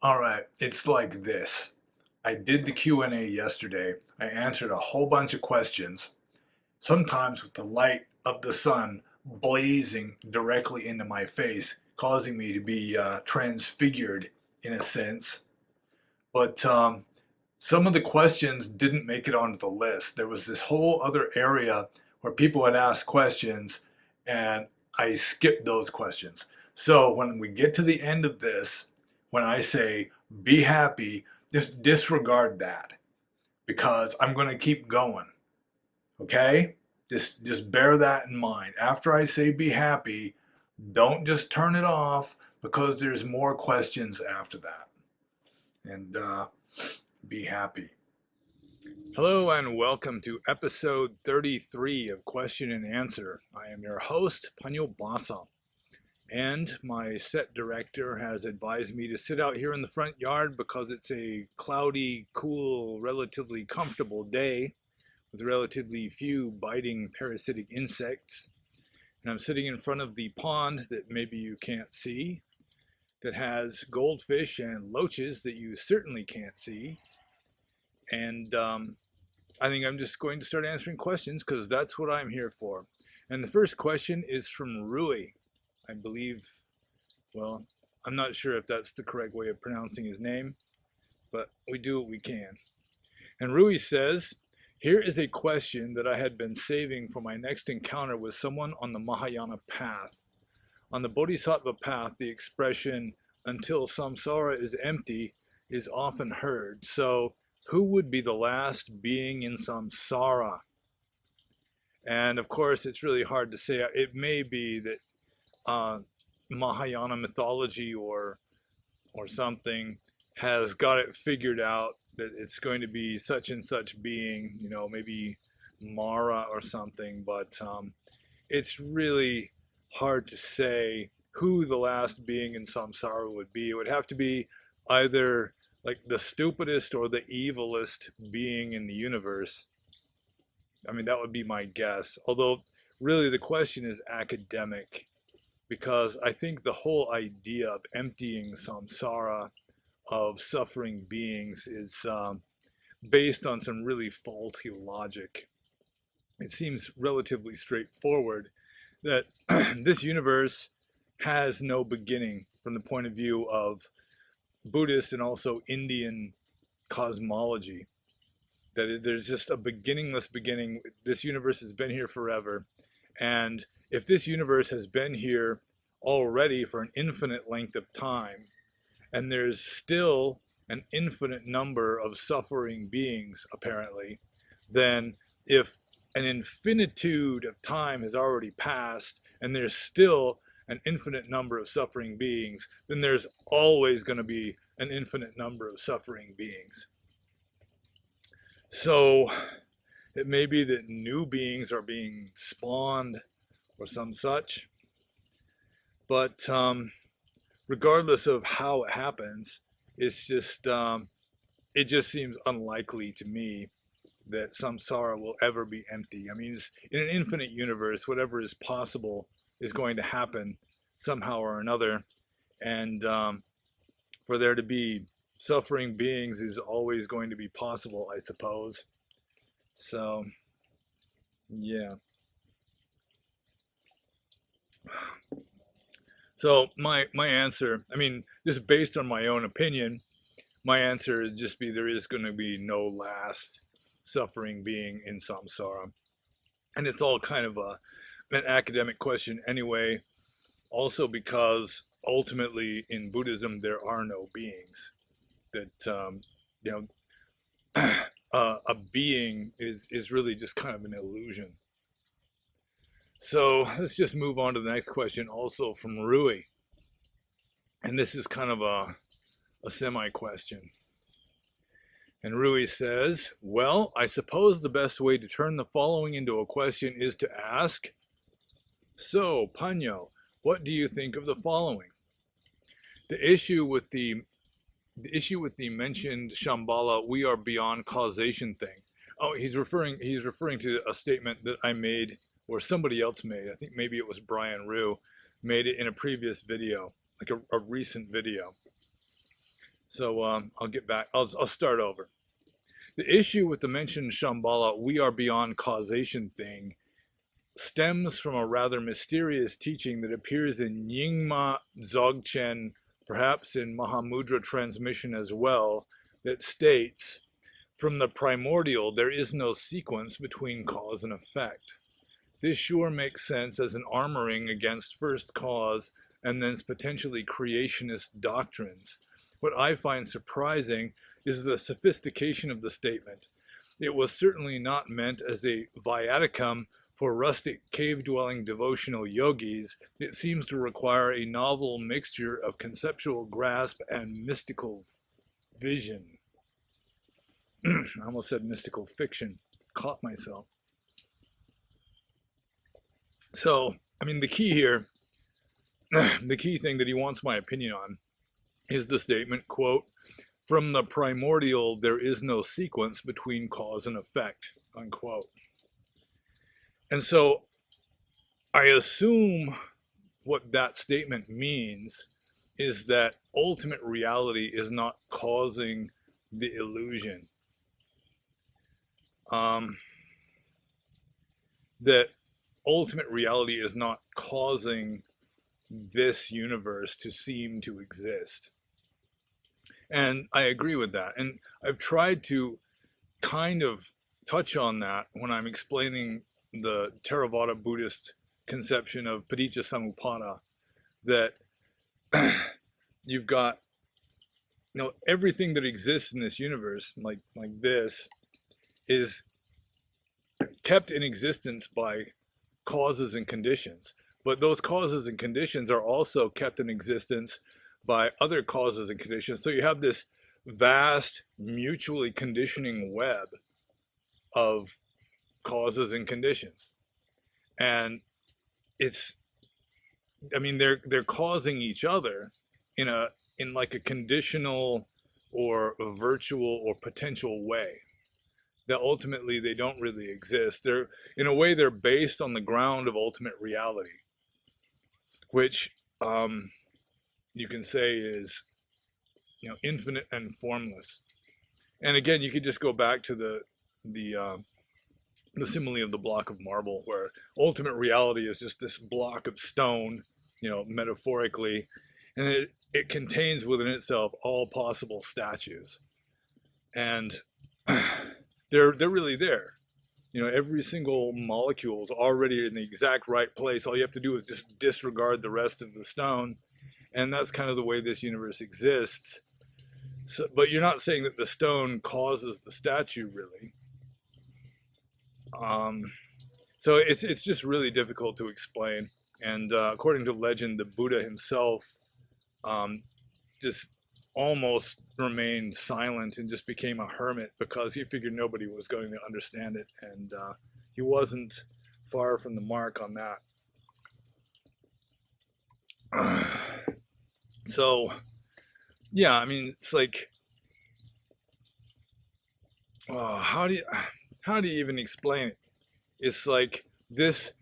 All right, it's like this. I did the Q&A yesterday. I answered a whole bunch of questions, sometimes with the light of the sun blazing directly into my face, causing me to be transfigured in a sense. But some of the questions didn't make it onto the list. There was this whole other area where people had asked questions, and I skipped those questions. So when we get to the end of this, when I say be happy, just disregard that because I'm going to keep going. Okay? Just bear that in mind. After I say be happy, don't just turn it off because there's more questions after that. And be happy. Hello and welcome to episode 33 of Question and Answer. I am your host, Panyo Basa, and my set director has advised me to sit out here in the front yard because it's a cloudy, cool, relatively comfortable day with relatively few biting parasitic insects. And I'm sitting in front of the pond that maybe you can't see, that has goldfish and loaches that you certainly can't see. And I think I'm just going to start answering questions because that's what I'm here for. And the first question is from Ruhe. I believe, well, I'm not sure if that's the correct way of pronouncing his name, but we do what we can. And Ruhe says, here is a question that I had been saving for my next encounter with someone on the Mahayana path. On the Bodhisattva path, the expression, until samsara is empty, is often heard. So, who would be the last being in samsara? And of course, it's really hard to say. It may be that Mahayana mythology or something has got it figured out that it's going to be such and such being, maybe Mara or something. But it's really hard to say who the last being in samsara would be. It would have to be either like the stupidest or the evilest being in the universe. I mean, that would be my guess. Although, really, the question is academic because I think the whole idea of emptying samsara of suffering beings is based on some really faulty logic. It seems relatively straightforward that this universe has no beginning from the point of view of Buddhist and also Indian cosmology, that there's just a beginningless beginning. This universe has been here forever. And if this universe has been here already for an infinite length of time, and there's still an infinite number of suffering beings, apparently, then if an infinitude of time has already passed and there's still an infinite number of suffering beings, then there's always going to be an infinite number of suffering beings. So it may be that new beings are being spawned or some such, but regardless of how it happens, it's just it just seems unlikely to me that samsara will ever be empty. I mean, in an infinite universe, whatever is possible is going to happen somehow or another. And for there to be suffering beings is always going to be possible, I suppose. So, yeah. So my answer, I mean, just based on my own opinion, my answer is just be there is going to be no last suffering being in samsara. And it's all kind of an academic question anyway, also because ultimately in Buddhism there are no beings. That you know a being is really just kind of an illusion. So let's just move on to the next question, also from Ruhe. And this is kind of a semi-question. And Ruhe says, well, I suppose the best way to turn the following into a question is to ask, so, Panyo, what do you think of the following? The issue with the mentioned Shambhala, we are beyond causation thing. Oh, he's referring to a statement that I made or somebody else made. I think maybe it was Brian Ruhe made it in a previous video, like a recent video. So I'll get back. I'll start over. The issue with the mentioned Shambhala, we are beyond causation thing, stems from a rather mysterious teaching that appears in Nyingma Dzogchen, perhaps in Mahamudra transmission as well, that states, from the primordial, there is no sequence between cause and effect. This sure makes sense as an armoring against first cause and then potentially creationist doctrines. What I find surprising is the sophistication of the statement. It was certainly not meant as a viaticum for rustic cave-dwelling devotional yogis. It seems to require a novel mixture of conceptual grasp and mystical vision. I almost said mystical fiction. Caught myself. So, I mean, the key here, the key thing that he wants my opinion on is the statement, quote, from the primordial, there is no sequence between cause and effect, unquote. And so I assume what that statement means is that ultimate reality is not causing the illusion. That ultimate reality is not causing this universe to seem to exist. And I agree with that. And I've tried to kind of touch on that when I'm explaining the Theravada Buddhist conception of Paticca Samuppada, that you've got, you know, everything that exists in this universe, like this, is kept in existence by causes and conditions. But those causes and conditions are also kept in existence by other causes and conditions. So you have this vast mutually conditioning web of causes and conditions. And it's, I mean, they're causing each other in like a conditional or a virtual or potential way that ultimately they don't really exist. They're, in a way, they're based on the ground of ultimate reality, which you can say is, you know, infinite and formless. And again, you could just go back to the simile of the block of marble, where ultimate reality is just this block of stone, you know, metaphorically, and it contains within itself all possible statues, and they're really there. You know, every single molecule is already in the exact right place. All you have to do is just disregard the rest of the stone, and that's kind of the way this universe exists. So, but you're not saying that the stone causes the statue, really. So it's just really difficult to explain. And according to legend, the Buddha himself just almost remained silent and just became a hermit because he figured nobody was going to understand it, and he wasn't far from the mark on that. So, yeah, I mean, it's like, how do you even explain it? It's like this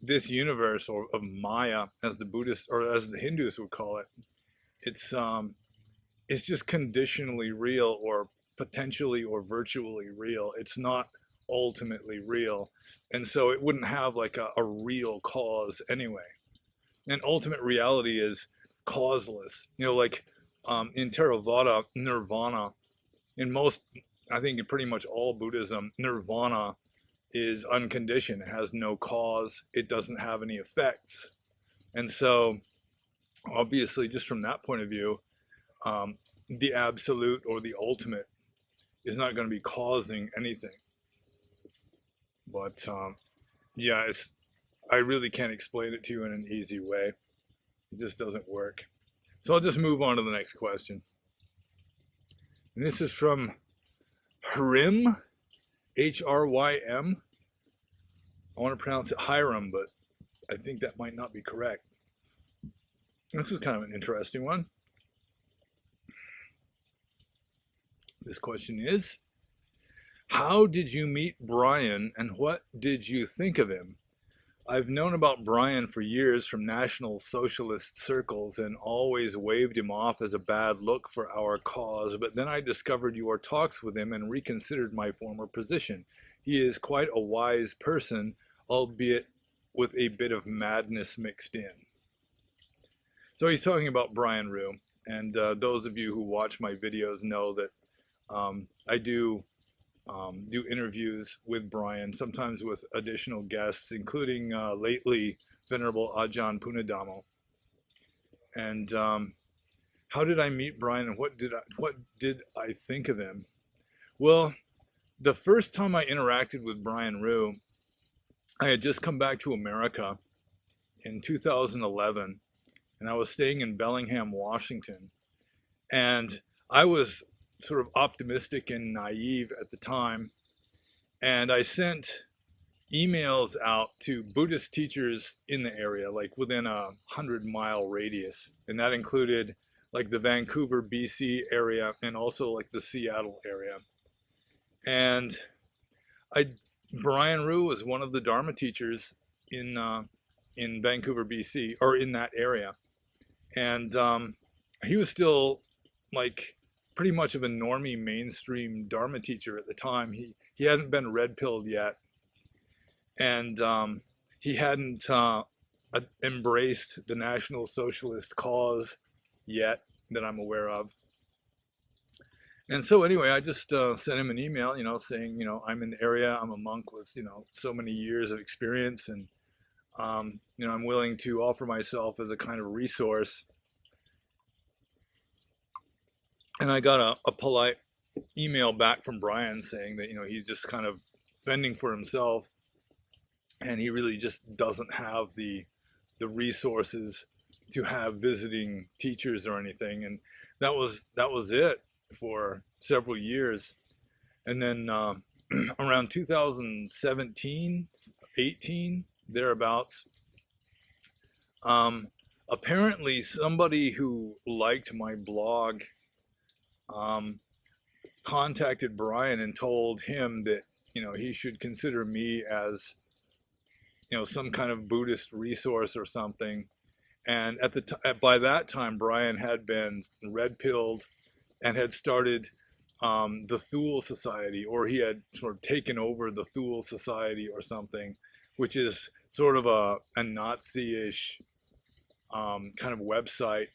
universe, or of Maya, as the Buddhists or as the Hindus would call it. It's just conditionally real, or potentially or virtually real. It's not ultimately real, and so it wouldn't have like a real cause anyway. And ultimate reality is causeless. You know, like in Theravada, nirvana, in most, I think in pretty much all Buddhism, nirvana is unconditioned. It has no cause. It doesn't have any effects. And so, obviously, just from that point of view, the absolute or the ultimate is not going to be causing anything. But yeah, I really can't explain it to you in an easy way. It just doesn't work. So I'll just move on to the next question. And this is from Hrym, Hrym. I want to pronounce it Hiram, but I think that might not be correct. This is kind of an interesting one. This question is, how did you meet Brian and what did you think of him? I've known about Brian for years from National Socialist circles and always waved him off as a bad look for our cause, but then I discovered your talks with him and reconsidered my former position. He is quite a wise person, albeit with a bit of madness mixed in. So he's talking about Brian Ruhe, and those of you who watch my videos know that I do interviews with Brian, sometimes with additional guests, including lately Venerable Ajahn Punadamo. And how did I meet Brian, and what did I think of him? Well, the first time I interacted with Brian Ruhe, I had just come back to America in 2011, and I was staying in Bellingham, Washington, and I was sort of optimistic and naive at the time, and I sent emails out to Buddhist teachers in the area, like within a 100-mile radius. And that included like the Vancouver, BC area and also like the Seattle area. And Brian Ruhe was one of the Dharma teachers in Vancouver, BC, or in that area. And he was still like pretty much of a normie mainstream Dharma teacher at the time. He hadn't been red pilled yet. And he hadn't embraced the National Socialist cause yet that I'm aware of. And so anyway, I just sent him an email, saying, I'm in the area, I'm a monk with, so many years of experience, and, I'm willing to offer myself as a kind of resource. And I got a polite email back from Brian saying that, he's just kind of fending for himself, and he really just doesn't have the resources to have visiting teachers or anything. And that was it for several years. And then around 2017, 18, thereabouts, apparently somebody who liked my blog contacted Brian and told him that he should consider me as some kind of Buddhist resource or something. And by that time, Brian had been red pilled and had started the Thule Society, or he had sort of taken over the Thule Society or something, which is sort of a Nazi-ish kind of website.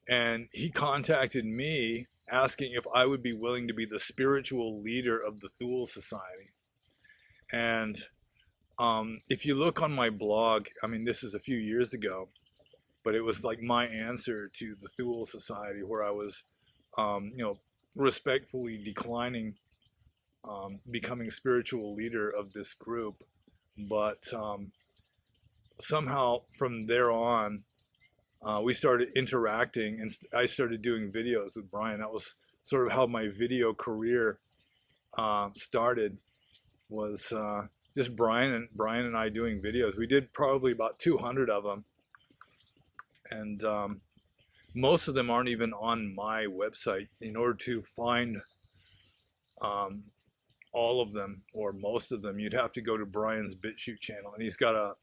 And he contacted me asking if I would be willing to be the spiritual leader of the Thule Society. And if you look on my blog, I mean, this is a few years ago, but it was like my answer to the Thule Society, where I was, respectfully declining becoming spiritual leader of this group. But somehow from there on, we started interacting, and I started doing videos with Brian. That was sort of how my video career started, was just Brian and I doing videos. We did probably about 200 of them, and most of them aren't even on my website. In order to find all of them or most of them, you'd have to go to Brian's BitChute channel, and he's got a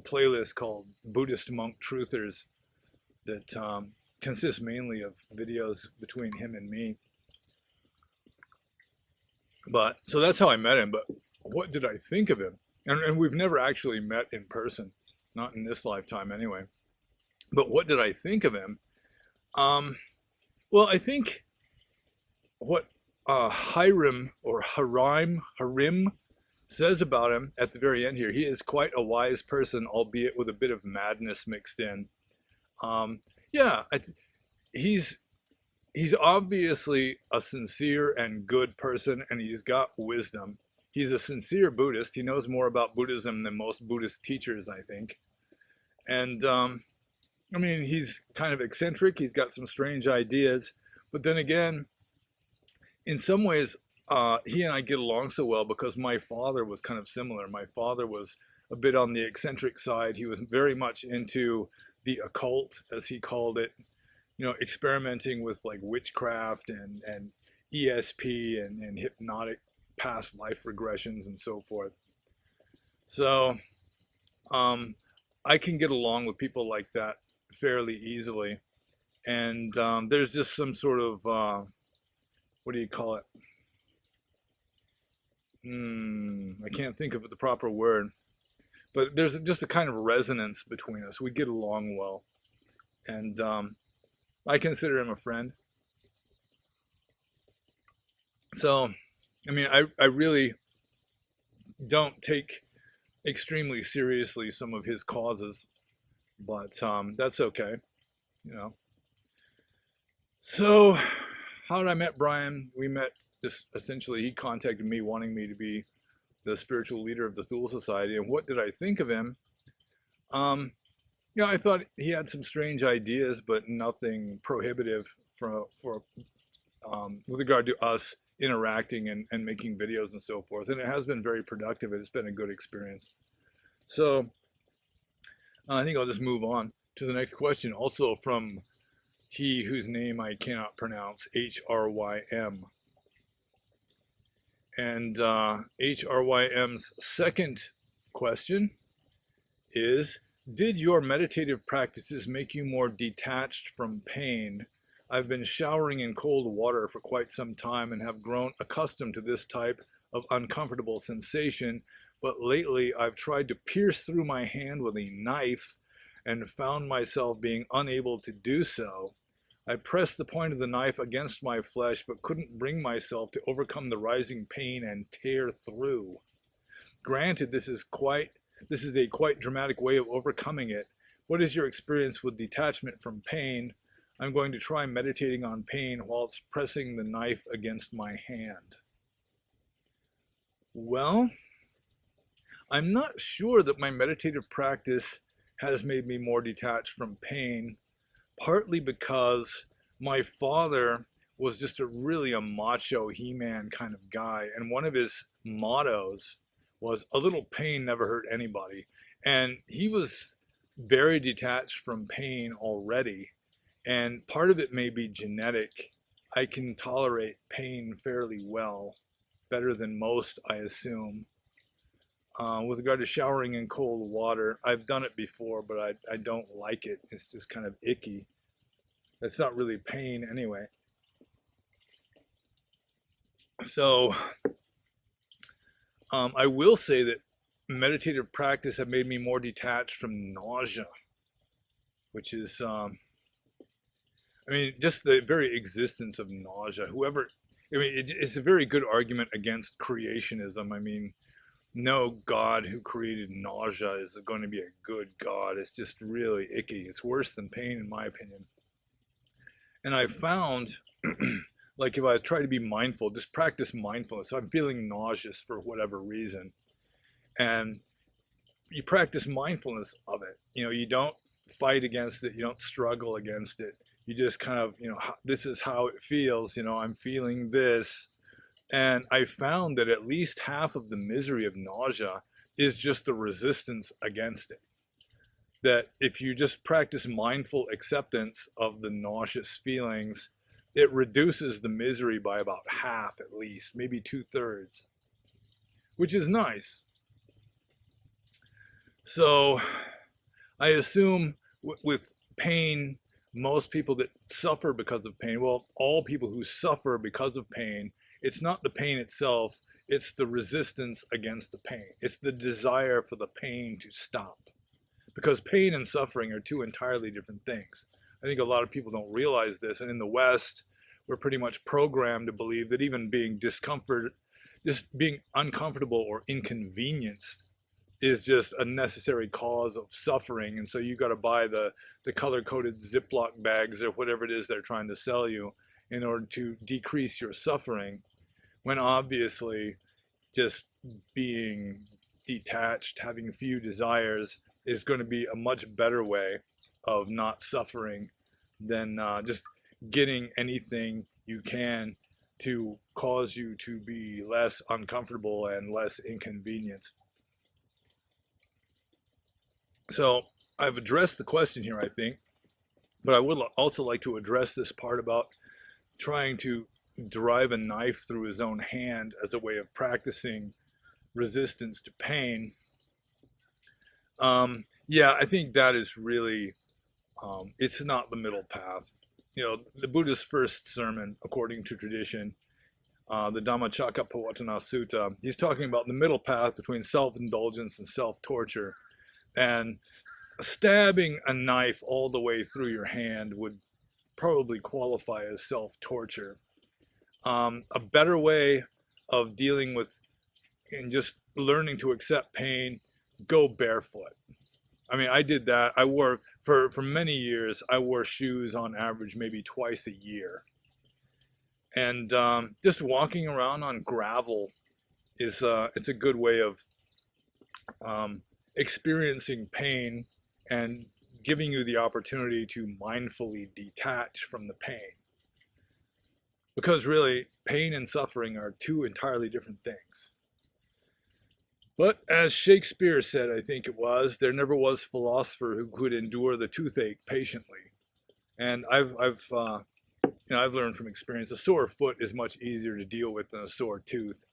playlist called Buddhist Monk Truthers that consists mainly of videos between him and me. But so that's how I met him. But what did I think of him? And we've never actually met in person, not in this lifetime anyway. But what did I think of him? Well, I think what Harim says about him at the very end here, he is quite a wise person, albeit with a bit of madness mixed in. Yeah, he's obviously a sincere and good person, and he's got wisdom. He's a sincere Buddhist. He knows more about Buddhism than most Buddhist teachers, I think. And I mean, he's kind of eccentric. He's got some strange ideas. But then again, in some ways, he and I get along so well because my father was kind of similar. My father was a bit on the eccentric side. He was very much into the occult, as he called it, experimenting with like witchcraft and ESP and hypnotic past life regressions and so forth. So I can get along with people like that fairly easily. And there's just some sort of, what do you call it? I can't think of the proper word, but there's just a kind of resonance between us. We get along well. And I consider him a friend. So, I mean, I really don't take extremely seriously some of his causes, but that's okay, you know. So, how did I met Brian? We met just essentially, he contacted me wanting me to be the spiritual leader of the Thule Society. And what did I think of him? Um, I thought he had some strange ideas, but nothing prohibitive for with regard to us interacting and making videos and so forth. And it has been very productive. It's been a good experience. So I think I'll just move on to the next question. Also from he whose name I cannot pronounce, HRYM. And HRYM's second question is, did your meditative practices make you more detached from pain? I've been showering in cold water for quite some time and have grown accustomed to this type of uncomfortable sensation, but lately I've tried to pierce through my hand with a knife and found myself being unable to do so. I pressed the point of the knife against my flesh, but couldn't bring myself to overcome the rising pain and tear through. Granted, this is a quite dramatic way of overcoming it. What is your experience with detachment from pain? I'm going to try meditating on pain whilst pressing the knife against my hand. Well, I'm not sure that my meditative practice has made me more detached from pain, partly because my father was just a macho He-Man kind of guy, and one of his mottos was a little pain never hurt anybody. And he was very detached from pain already, and part of it may be genetic. I can tolerate pain fairly well, better than most, I assume. With regard to showering in cold water, I've done it before, but I don't like it. It's just kind of icky. It's not really pain anyway. So I will say that meditative practice have made me more detached from nausea, which is, just the very existence of nausea. It's a very good argument against creationism. I mean, no God who created nausea is going to be a good God. It's just really icky. It's worse than pain, in my opinion. And I found, like, if I try to be mindful, just practice mindfulness. So I'm feeling nauseous for whatever reason, and you practice mindfulness of it. You don't fight against it. You don't struggle against it. You just kind of, this is how it feels. I'm feeling this. And I found that at least half of the misery of nausea is just the resistance against it. That if you just practice mindful acceptance of the nauseous feelings, it reduces the misery by about half at least, maybe 2/3, which is nice. So I assume with pain, most people that suffer because of pain, well, all people who suffer because of pain, it's not the pain itself, it's the resistance against the pain. It's the desire for the pain to stop. Because pain and suffering are two entirely different things. I think a lot of people don't realize this. And in the West, we're pretty much programmed to believe that even being just being uncomfortable or inconvenienced is just a necessary cause of suffering. And so you got to buy the color-coded Ziploc bags or whatever it is they're trying to sell you in order to decrease your suffering, when obviously just being detached, having few desires, is going to be a much better way of not suffering than just getting anything you can to cause you to be less uncomfortable and less inconvenienced. So I've addressed the question here, I think, but I would also like to address this part about trying to drive a knife through his own hand as a way of practicing resistance to pain. Yeah, I think that is really, it's not the middle path. You know, the Buddha's first sermon, according to tradition, the Dhammacakkappavattana Sutta, he's talking about the middle path between self-indulgence and self-torture. And stabbing a knife all the way through your hand would probably qualify as self-torture. A better way of dealing with and just learning to accept pain, go barefoot. I mean, I did that. I wore for many years. I wore shoes on average maybe twice a year, and just walking around on gravel is it's a good way of um, experiencing pain and giving you the opportunity to mindfully detach from the pain. Because really, pain and suffering are two entirely different things. But as Shakespeare said, I think it was, there never was philosopher who could endure the toothache patiently. And I've learned from experience, a sore foot is much easier to deal with than a sore tooth.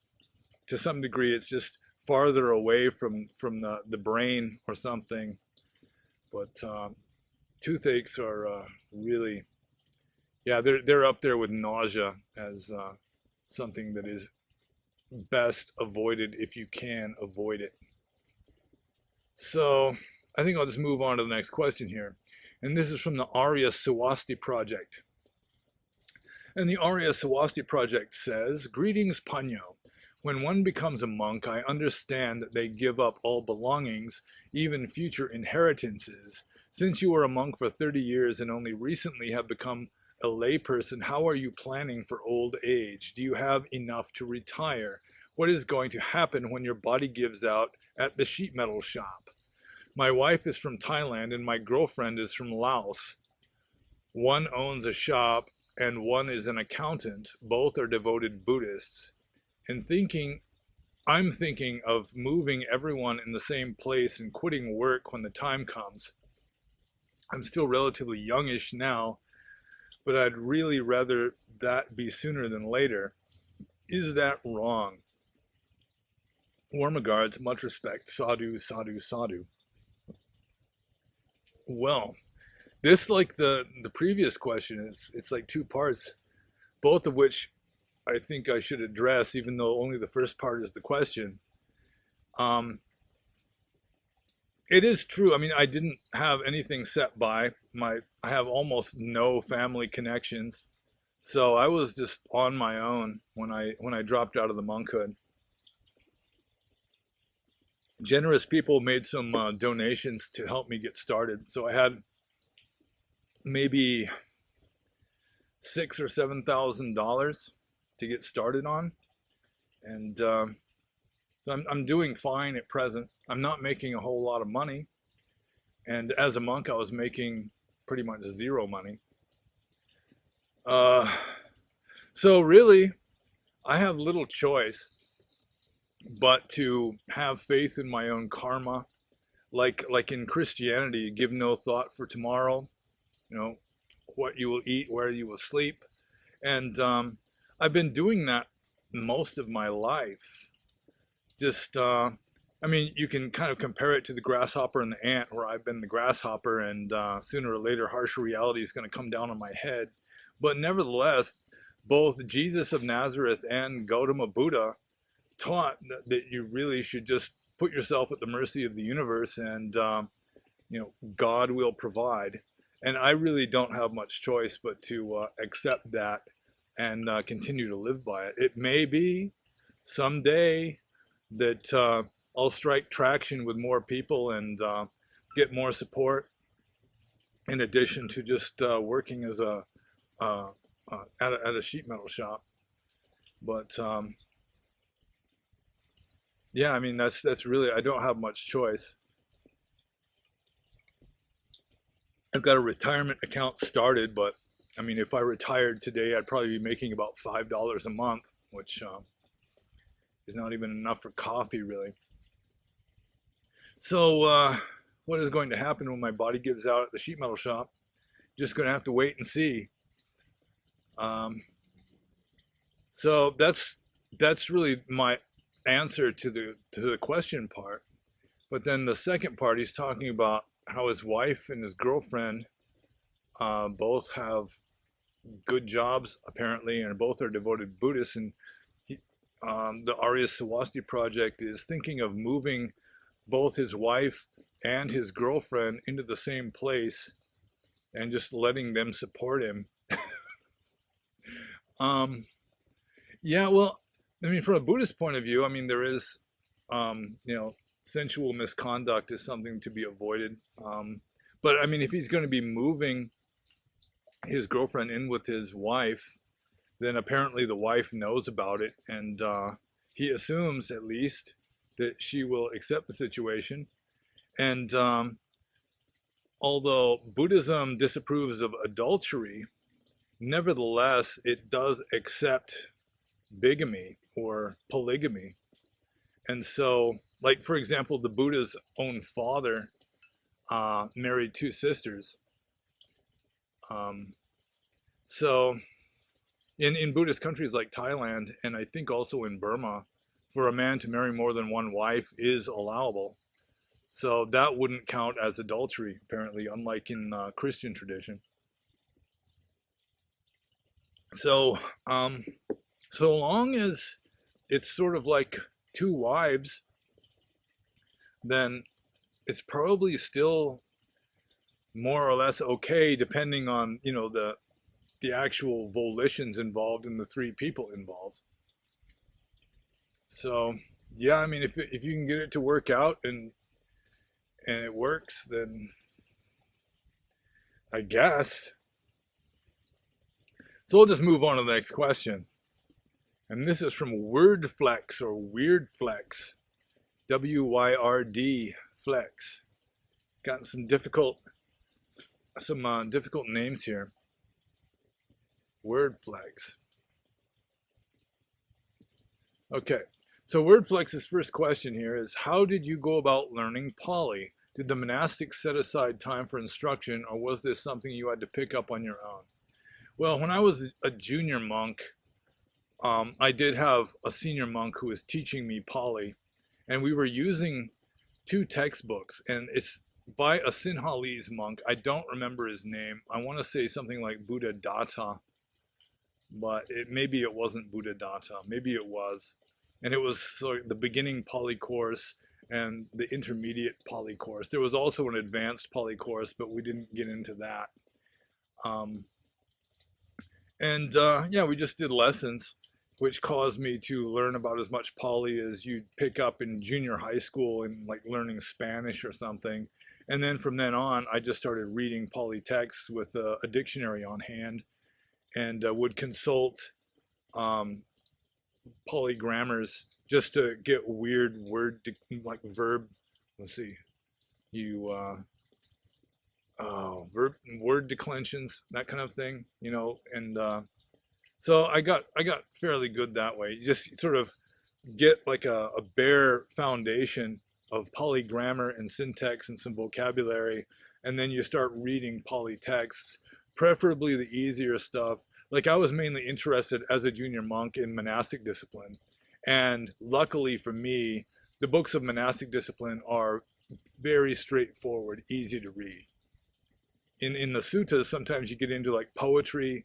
To some degree, it's just farther away from the brain or something. But toothaches are really, yeah, they're up there with nausea as something that is best avoided if you can avoid it. So I think I'll just move on to the next question here. And this is from the Arya Swasti Project. And the Arya Swasti Project says, "Greetings, Panyo. When one becomes a monk, I understand that they give up all belongings, even future inheritances. Since you were a monk for 30 years and only recently have become a layperson, how are you planning for old age? Do you have enough to retire? What is going to happen when your body gives out at the sheet metal shop? My wife is from Thailand and my girlfriend is from Laos. One owns a shop and one is an accountant. Both are devoted Buddhists. And I'm thinking of moving everyone in the same place and quitting work when the time comes. I'm still relatively youngish now, but I'd really rather that be sooner than later. Is that wrong? Warm regards, much respect, sadhu, sadhu, sadhu." Well, this, like the previous question, is it's like two parts, both of which I think I should address, even though only the first part is the question. Um, it is true. I mean, I didn't have anything set by I have almost no family connections, so I was just on my own when I dropped out of the monkhood. Generous people made some donations to help me get started, so I had maybe $6,000 or $7,000 to get started on, and I'm doing fine at present. I'm not making a whole lot of money, and as a monk, I was making pretty much zero money. Uh, so really, I have little choice but to have faith in my own karma. Like in Christianity, give no thought for tomorrow. You know, what you will eat, where you will sleep, and I've been doing that most of my life. Just, I mean, you can kind of compare it to the grasshopper and the ant, where I've been the grasshopper, and sooner or later, harsh reality is going to come down on my head. But nevertheless, both Jesus of Nazareth and Gautama Buddha taught that you really should just put yourself at the mercy of the universe, and God will provide. And I really don't have much choice but to accept that and continue to live by it. It may be someday that I'll strike traction with more people and get more support, in addition to just working as at a sheet metal shop. But yeah, I mean, that's really, I don't have much choice. I've got a retirement account started, but I mean, if I retired today, I'd probably be making about $5 a month, which is not even enough for coffee, really. So, what is going to happen when my body gives out at the sheet metal shop? Just going to have to wait and see. Um, so that's really my answer to the question part. But then the second part, he's talking about how his wife and his girlfriend both have good jobs apparently, and both are devoted Buddhists. And he, the Arya Sawasti project is thinking of moving both his wife and his girlfriend into the same place and just letting them support him. Yeah, well, I mean, from a Buddhist point of view, I mean, there is, sensual misconduct is something to be avoided. But I mean, if he's going to be moving his girlfriend in with his wife, then apparently the wife knows about it, and he assumes at least that she will accept the situation. And although Buddhism disapproves of adultery, nevertheless, it does accept bigamy or polygamy. And so, like, for example, the Buddha's own father married two sisters. So, in Buddhist countries like Thailand, and I think also in Burma, for a man to marry more than one wife is allowable. So that wouldn't count as adultery, apparently, unlike in Christian tradition. So, so long as it's sort of like two wives, then it's probably still more or less okay, depending on, the actual volitions involved and the three people involved. So, yeah, I mean, if you can get it to work out and it works, then I guess. So we'll just move on to the next question. And this is from Wordflex or Weirdflex. WYRD Flex. Got some difficult names here. Wordflex. Okay. So Wordflex's first question here is, how did you go about learning Pali? Did the monastics set aside time for instruction, or was this something you had to pick up on your own? Well, when I was a junior monk, I did have a senior monk who was teaching me Pali, and we were using two textbooks, and it's by a Sinhalese monk. I don't remember his name. I want to say something like Buddha Datta, but maybe it wasn't Buddha Datta. Maybe it was. And it was sort of the beginning Pali course and the intermediate Pali course. There was also an advanced Pali course, but we didn't get into that. Yeah, we just did lessons, which caused me to learn about as much Pali as you'd pick up in junior high school and like learning Spanish or something. And then from then on, I just started reading Pali texts with a dictionary on hand, and would consult Pali grammars just to get weird like verb. Let's see, verb word declensions, that kind of thing, and so I got fairly good that way. You just sort of get like a bare foundation of Pali grammar and syntax and some vocabulary, and then you start reading Pali texts, preferably the easier stuff. Like, I was mainly interested as a junior monk in monastic discipline, and luckily for me, the books of monastic discipline are very straightforward, easy to read. In the suttas, sometimes you get into like poetry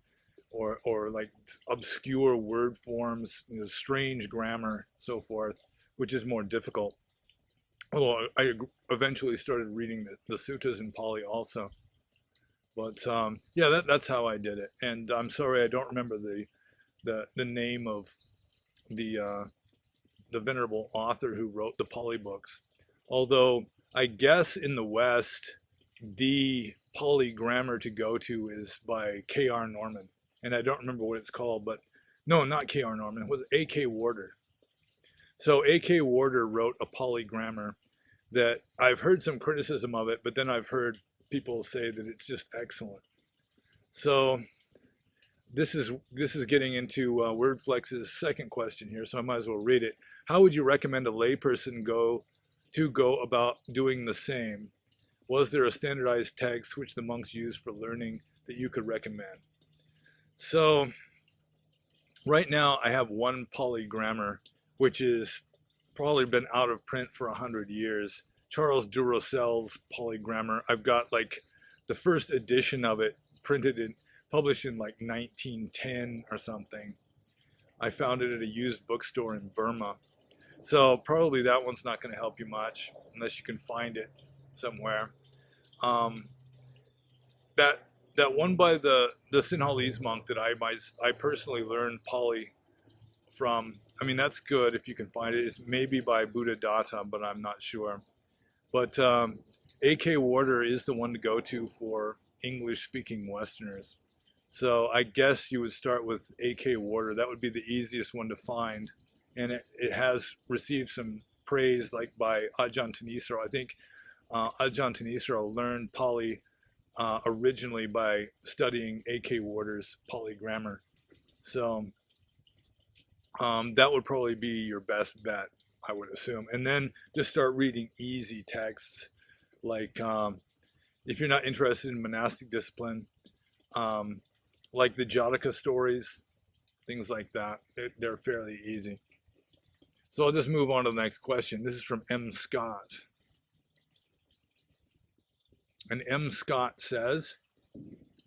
or like obscure word forms, strange grammar, so forth, which is more difficult. Although I eventually started reading the suttas in Pali also. But yeah, that's how I did it. And I'm sorry I don't remember the name of the venerable author who wrote the Pali books. Although I guess in the West, the Pali grammar to go to is by K.R. Norman. And I don't remember what it's called, but no, not K.R. Norman. It was A.K. Warder. So A.K. Warder wrote a Pali grammar that I've heard some criticism of it, but then I've heard people say that it's just excellent. So this is getting into Wordflex's second question here, so I might as well read it. How would you recommend a layperson go about doing the same? Was there a standardized text which the monks used for learning that you could recommend? So right now I have one Pali grammar, which is probably been out of print for 100 years. Charles Duracell's Polygrammar. I've got like the first edition of it published in like 1910 or something. I found it at a used bookstore in Burma. So probably that one's not going to help you much unless you can find it somewhere. Um, that that one by the Sinhalese monk that I personally learned Pali from. I mean, that's good if you can find it. It's maybe by Buddhadatta, but I'm not sure. But A.K. Warder is the one to go to for English-speaking Westerners. So I guess you would start with A.K. Warder. That would be the easiest one to find. And it has received some praise, like by Ajahn Thanisara. I think Ajahn Thanisara learned Pali originally by studying A.K. Warder's Pali grammar. So that would probably be your best bet, I would assume. And then just start reading easy texts, like if you're not interested in monastic discipline, like the Jataka stories, things like that. They're fairly easy. So I'll just move on to the next question. This is from M. Scott. And M. Scott says,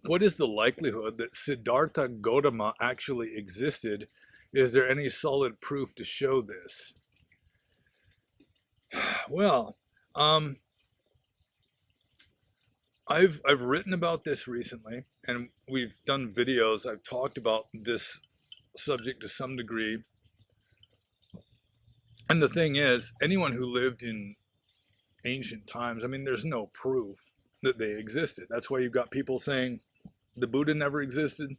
what is the likelihood that Siddhartha Godama actually existed? Is there any solid proof to show this? Well, I've written about this recently, and we've done videos. I've talked about this subject to some degree. And the thing is, anyone who lived in ancient times, I mean, there's no proof that they existed. That's why you've got people saying the Buddha never existed.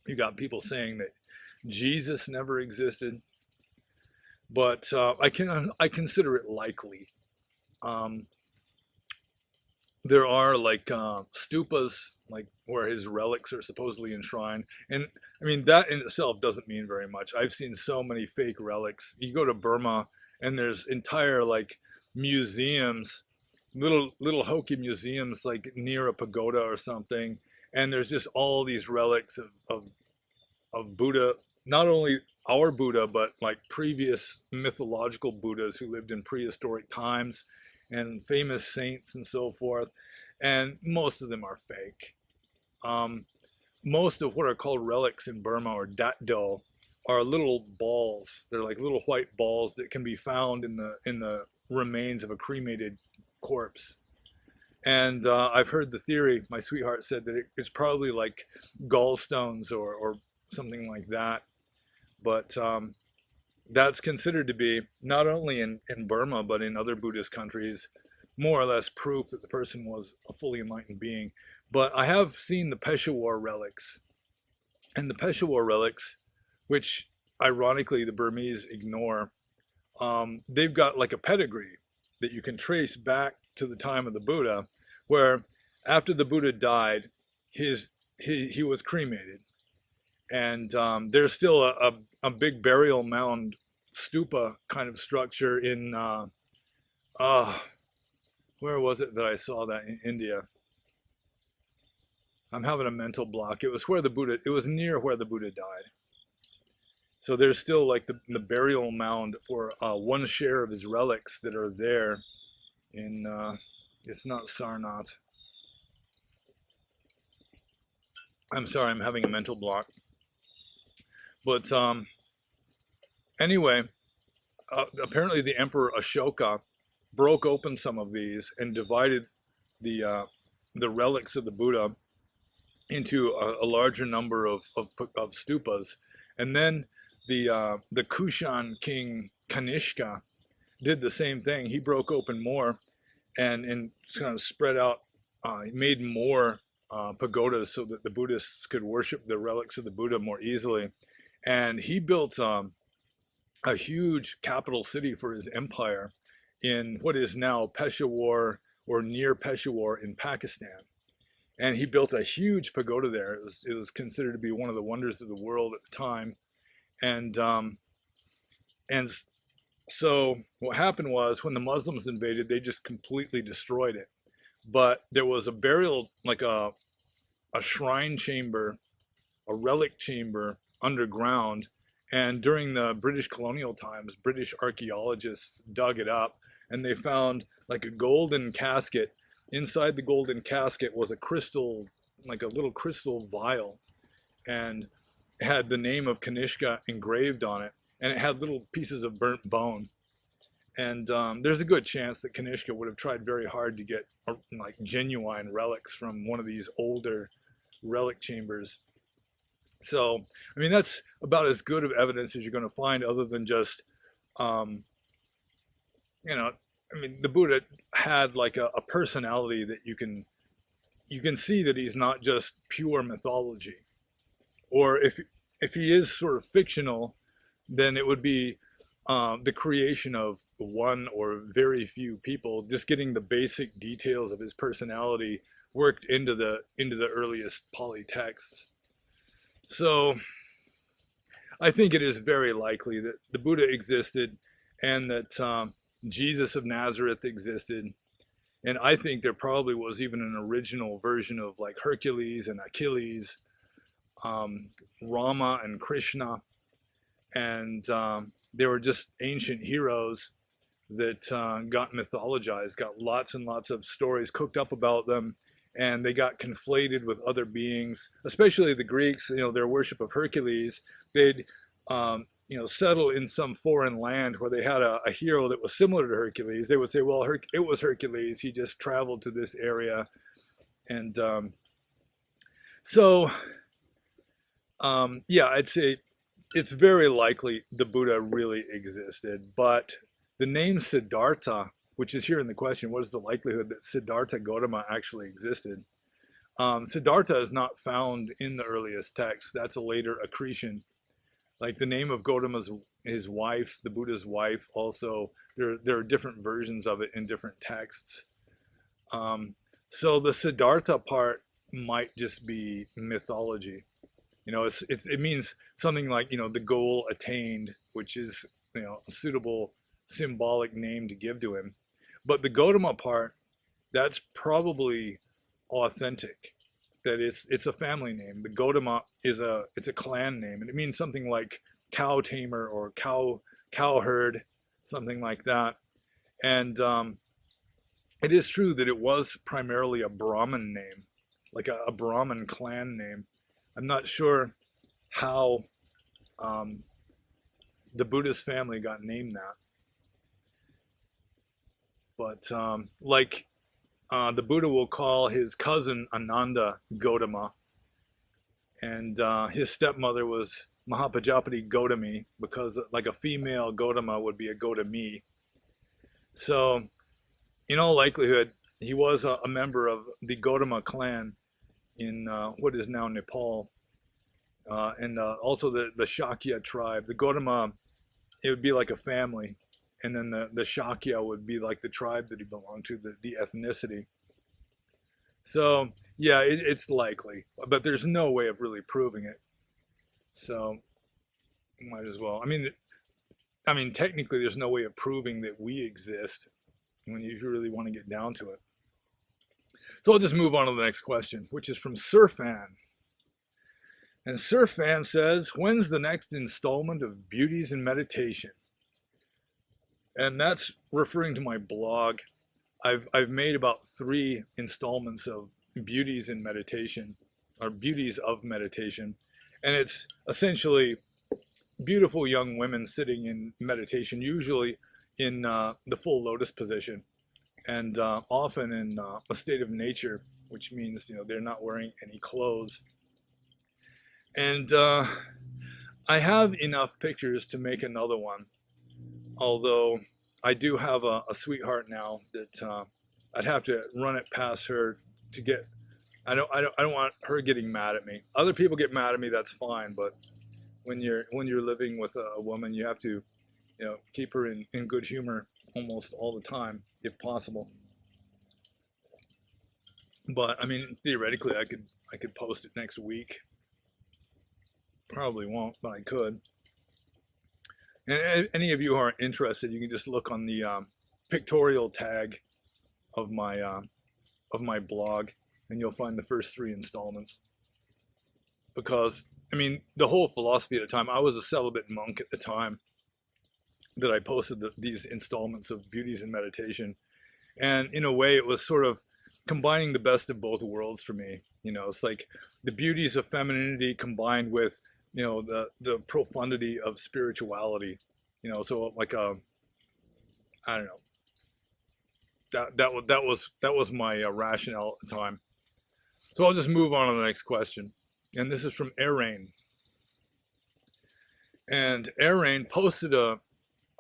You got people saying that Jesus never existed. But I consider it likely. There are like stupas, like where his relics are supposedly enshrined, and I mean that in itself doesn't mean very much. I've seen so many fake relics. You go to Burma, and there's entire like museums, little hokey museums, like near a pagoda or something, and there's just all these relics of Buddha, not only our Buddha, but like previous mythological Buddhas who lived in prehistoric times, and famous saints and so forth, and most of them are fake. Most of what are called relics in Burma, or datdo, are little balls. They're like little white balls that can be found in the remains of a cremated corpse. And I've heard the theory. My sweetheart said that it's probably like gallstones or something like that. But that's considered to be, not only in Burma, but in other Buddhist countries, more or less proof that the person was a fully enlightened being. But I have seen the Peshawar relics. And the Peshawar relics, which ironically the Burmese ignore, they've got like a pedigree that you can trace back to the time of the Buddha, where after the Buddha died, he was cremated. And there's still a big burial mound stupa kind of structure in, where was it that I saw that in India? I'm having a mental block. It was near where the Buddha died. So there's still like the burial mound for one share of his relics that are there in, it's not Sarnath. I'm sorry, I'm having a mental block. But anyway, apparently the Emperor Ashoka broke open some of these and divided the relics of the Buddha into a larger number of stupas. And then the Kushan king Kanishka did the same thing. He broke open more and kind of spread out, made more pagodas so that the Buddhists could worship the relics of the Buddha more easily. And he built a huge capital city for his empire in what is now Peshawar, or near Peshawar in Pakistan. And he built a huge pagoda there. It was considered to be one of the wonders of the world at the time. And so what happened was, when the Muslims invaded, they just completely destroyed it. But there was a burial, like a shrine chamber, a relic chamber underground, And during the British colonial times, British archaeologists dug it up and they found like a golden casket. Inside the golden casket was a crystal, like a little crystal vial, and it had the name of Kanishka engraved on it, and it had little pieces of burnt bone. And there's a good chance that Kanishka would have tried very hard to get like genuine relics from one of these older relic chambers. So, I mean, that's about as good of evidence as you're going to find, other than just, um, you know, I mean, the Buddha had like a personality that you can see that he's not just pure mythology. Or if he is sort of fictional, then it would be the creation of one or very few people, just getting the basic details of his personality worked into the earliest Pali texts. So I think it is very likely that the Buddha existed, and that Jesus of Nazareth existed. And I think there probably was even an original version of like Hercules and Achilles, Rama and Krishna. And they were just ancient heroes that got mythologized, got lots and lots of stories cooked up about them, and they got conflated with other beings, especially the Greeks. You know, their worship of Hercules, they'd settle in some foreign land where they had a hero that was similar to Hercules. They would say, well, it was Hercules, he just traveled to this area. And yeah, I'd say it's very likely the Buddha really existed. But the name Siddhartha, which is here in the question, what is the likelihood that Siddhartha Godama actually existed? Siddhartha is not found in the earliest text. That's a later accretion. Like the name of Godama's, his wife, the Buddha's wife, also, there are different versions of it in different texts. So the Siddhartha part might just be mythology. You know, it means something like, the goal attained, which is, a suitable symbolic name to give to him. But the Godama part, that's probably authentic. That it's a family name. The Godama it's a clan name, and it means something like cow tamer or cow herd, something like that. And it is true that it was primarily a Brahmin name, like a Brahmin clan name. I'm not sure how the Buddhist family got named that, but the Buddha will call his cousin Ananda Godama, and his stepmother was Mahapajapati Gautami, because like a female Godama would be a Gautami. So, in all likelihood, he was a member of the Godama clan in what is now Nepal, and also the Shakya tribe. The Godama, it would be like a family, and then the Shakya would be like the tribe that he belonged to, the ethnicity. So yeah, it's likely, but there's no way of really proving it. So might as well. I mean, technically, there's no way of proving that we exist when you really want to get down to it. So I'll just move on to the next question, which is from Surfan. And Surfan says, when's the next installment of Beauties in Meditation? And that's referring to my blog. I've made about 3 installments of Beauties in Meditation, or Beauties of Meditation. And it's essentially beautiful young women sitting in meditation, usually in the full lotus position, and often in a state of nature, which means they're not wearing any clothes. And I have enough pictures to make another one, although I do have a sweetheart now that I'd have to run it past her to get. I don't want her getting mad at me. Other people get mad at me, that's fine, but when you're living with a woman, you have to keep her in good humor almost all the time, if possible. But I mean, theoretically, I could post it next week. Probably won't, but I could. And any of you who are interested, you can just look on the pictorial tag of my blog, and you'll find the first 3 installments. Because I mean, the whole philosophy at the time, I was a celibate monk at the time that I posted these installments of Beauties in Meditation. And in a way, it was sort of combining the best of both worlds for me. You know, it's like the beauties of femininity combined with, you know, the profundity of spirituality. You know, so like I don't know. That was my rationale at the time. So I'll just move on to the next question. And this is from Arain. And Arain posted a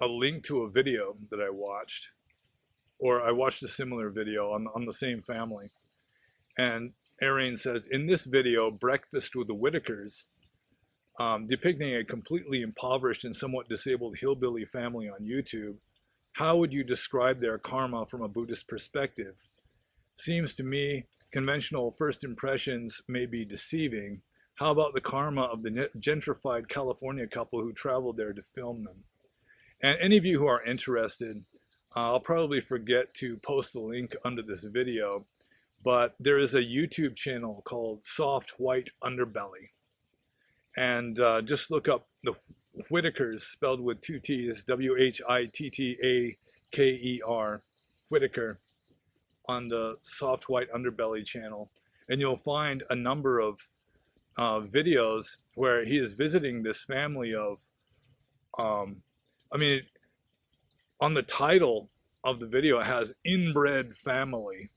link to a video that I watched, or I watched a similar video on the same family. And Arain says, in this video, Breakfast with the Whitakers, depicting a completely impoverished and somewhat disabled hillbilly family on YouTube, how would you describe their karma from a Buddhist perspective? Seems to me conventional first impressions may be deceiving. How about the karma of the gentrified California couple who traveled there to film them? And any of you who are interested, I'll probably forget to post the link under this video, but there is a YouTube channel called Soft White Underbelly. And just look up the Whitakers, spelled with two T's, Whittaker, Whitaker, on the Soft White Underbelly channel. And you'll find a number of videos where he is visiting this family of, I mean, on the title of the video, it has inbred family.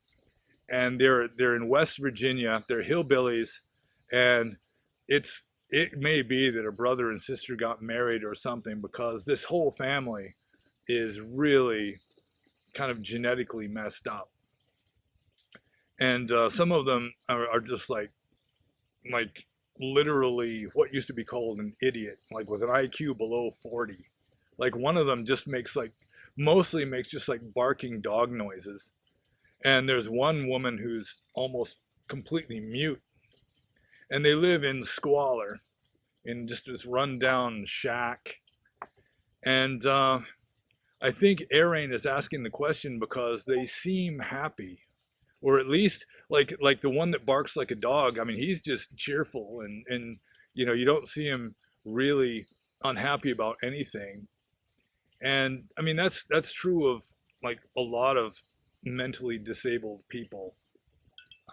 And they're in West Virginia, they're hillbillies, and it may be that a brother and sister got married or something, because this whole family is really kind of genetically messed up. And some of them are just like literally what used to be called an idiot, like with an IQ below 40. Like one of them just mostly makes just like barking dog noises. And there's one woman who's almost completely mute. And they live in squalor, in just this rundown shack. And I think Arain is asking the question because they seem happy. Or at least like the one that barks like a dog. I mean, he's just cheerful, and you know, you don't see him really unhappy about anything. And I mean, that's true of like a lot of mentally disabled people.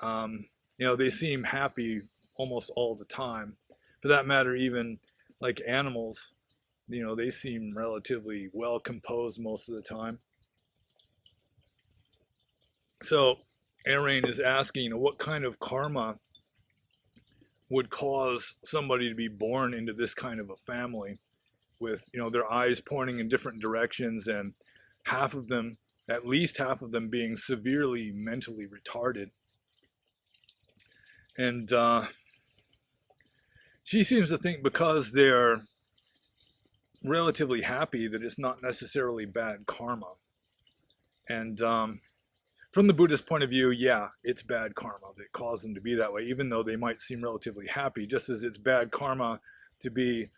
You know, they seem happy almost all the time. For that matter, even like animals, you know, they seem relatively well composed most of the time. So Arain is asking, you know, what kind of karma would cause somebody to be born into this kind of a family with, you know, their eyes pointing in different directions, and at least half of them being severely mentally retarded. And she seems to think because they're relatively happy that it's not necessarily bad karma. And from the Buddhist point of view, yeah, it's bad karma that caused them to be that way, even though they might seem relatively happy, just as it's bad karma to be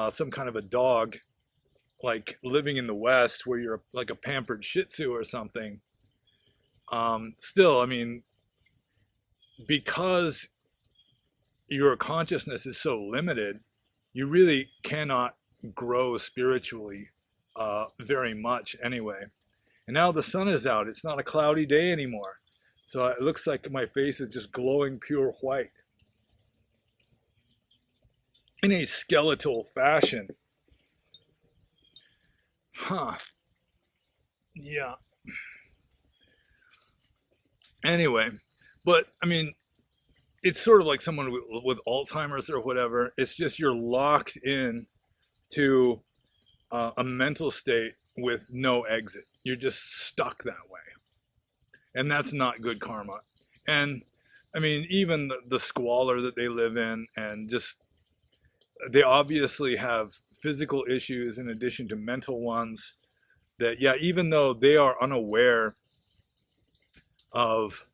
some kind of a dog, like living in the West where you're like a pampered Shih Tzu or something. Still, I mean, because your consciousness is so limited, you really cannot grow spiritually very much anyway. And now the sun is out. It's not a cloudy day anymore. So it looks like my face is just glowing pure white in a skeletal fashion. Huh. Yeah. Anyway, but I mean, it's sort of like someone with Alzheimer's or whatever. It's just you're locked in to a mental state with no exit. You're just stuck that way. And that's not good karma. And I mean, even the squalor that they live in, and just they obviously have physical issues in addition to mental ones that, yeah, even though they are unaware of,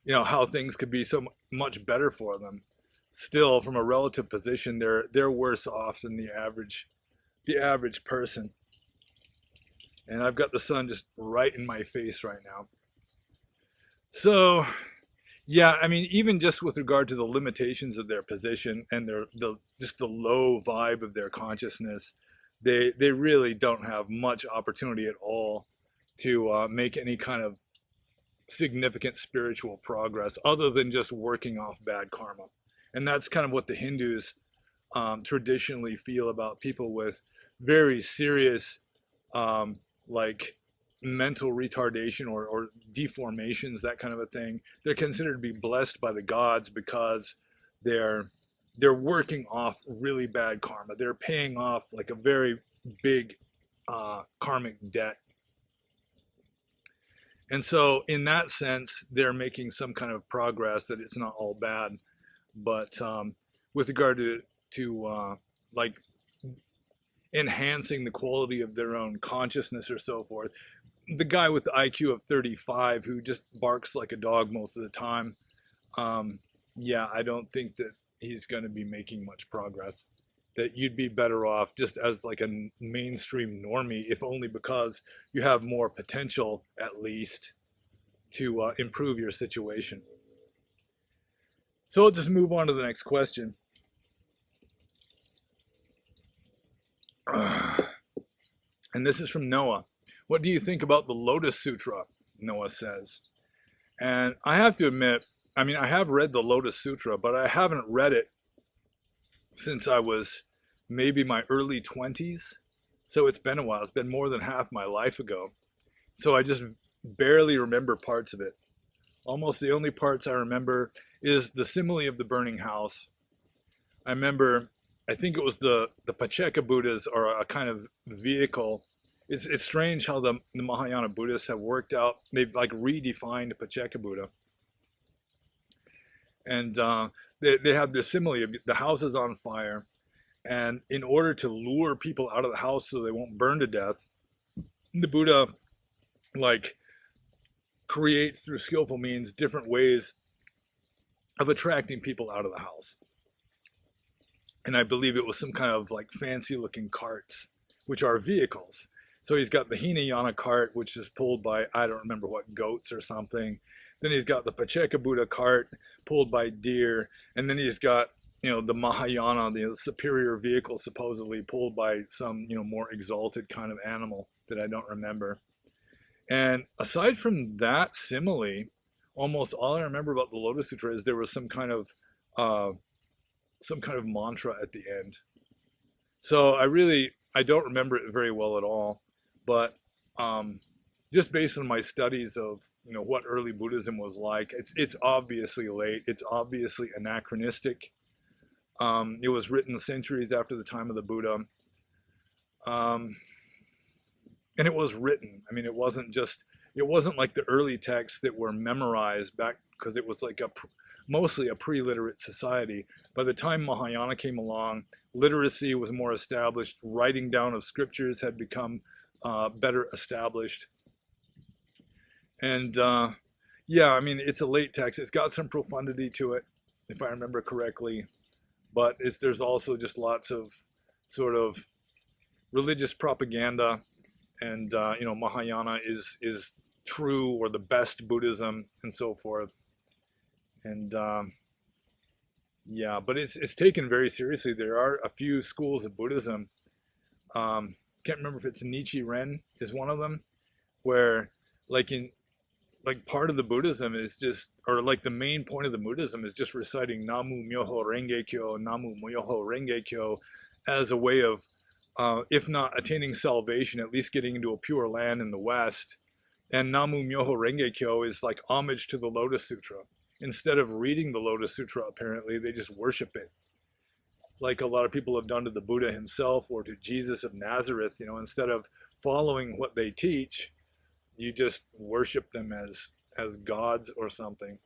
you know, how things could be so much better for them, still from a relative position, they're worse off than the average person. And I've got the sun just right in my face right now. So Yeah, I mean, even just with regard to the limitations of their position and the just the low vibe of their consciousness, they really don't have much opportunity at all to make any kind of significant spiritual progress other than just working off bad karma. And that's kind of what the Hindus traditionally feel about people with very serious, um, like mental retardation or deformations, that kind of a thing. They're considered to be blessed by the gods because they're they're working off really bad karma. They're paying off like a very big karmic debt. And so, in that sense, they're making some kind of progress that it's not all bad. But with regard to like enhancing the quality of their own consciousness or so forth, the guy with the IQ of 35 who just barks like a dog most of the time, um, yeah, I don't think that he's going to be making much progress. That you'd be better off just as like a mainstream normie, if only because you have more potential, at least, to improve your situation. So I'll just move on to the next question. And this is from Noah. What do you think about the Lotus Sutra? Noah says. And I have to admit, I mean, I have read the Lotus Sutra, but I haven't read it since I was maybe my early 20s. So it's been a while. It's been more than half my life ago. So I just barely remember parts of it. Almost the only parts I remember is the simile of the burning house. I remember, I think it was the Pacheka Buddhas are a kind of vehicle. It's strange how the Mahayana Buddhists have worked out, they've like redefined Pacheka Buddha. And they have this simile of the house is on fire. And in order to lure people out of the house so they won't burn to death, the Buddha like creates through skillful means different ways of attracting people out of the house. And I believe it was some kind of like fancy looking carts, which are vehicles. So he's got the Hinayana cart, which is pulled by, I don't remember what, goats or something. Then he's got the Pacheka Buddha cart pulled by deer. And then he's got, the Mahayana, the superior vehicle, supposedly pulled by some, more exalted kind of animal that I don't remember. And aside from that simile, almost all I remember about the Lotus Sutra is there was uh, some kind of mantra at the end. So I don't remember it very well at all, but just based on my studies of what early Buddhism was like, it's obviously late. It's obviously anachronistic. It was written centuries after the time of the Buddha, and it was written. I mean, it wasn't like the early texts that were memorized back because it was like mostly a pre-literate society. By the time Mahayana came along, literacy was more established. Writing down of scriptures had become better established. And yeah, I mean, it's a late text. It's got some profundity to it, if I remember correctly. But there's also just lots of sort of religious propaganda. And, Mahayana is true or the best Buddhism and so forth. And yeah, but it's taken very seriously. There are a few schools of Buddhism. Can't remember if it's Nichiren is one of them, where like part of the Buddhism is just, or like the main point of the Buddhism is just reciting Namu Myoho Renge Kyo, Namu Myoho Renge Kyo, as a way of, if not attaining salvation, at least getting into a pure land in the West. And Namu Myoho Renge Kyo is like homage to the Lotus Sutra. Instead of reading the Lotus Sutra, apparently, they just worship it. Like a lot of people have done to the Buddha himself or to Jesus of Nazareth, instead of following what they teach, you just worship them as gods or something.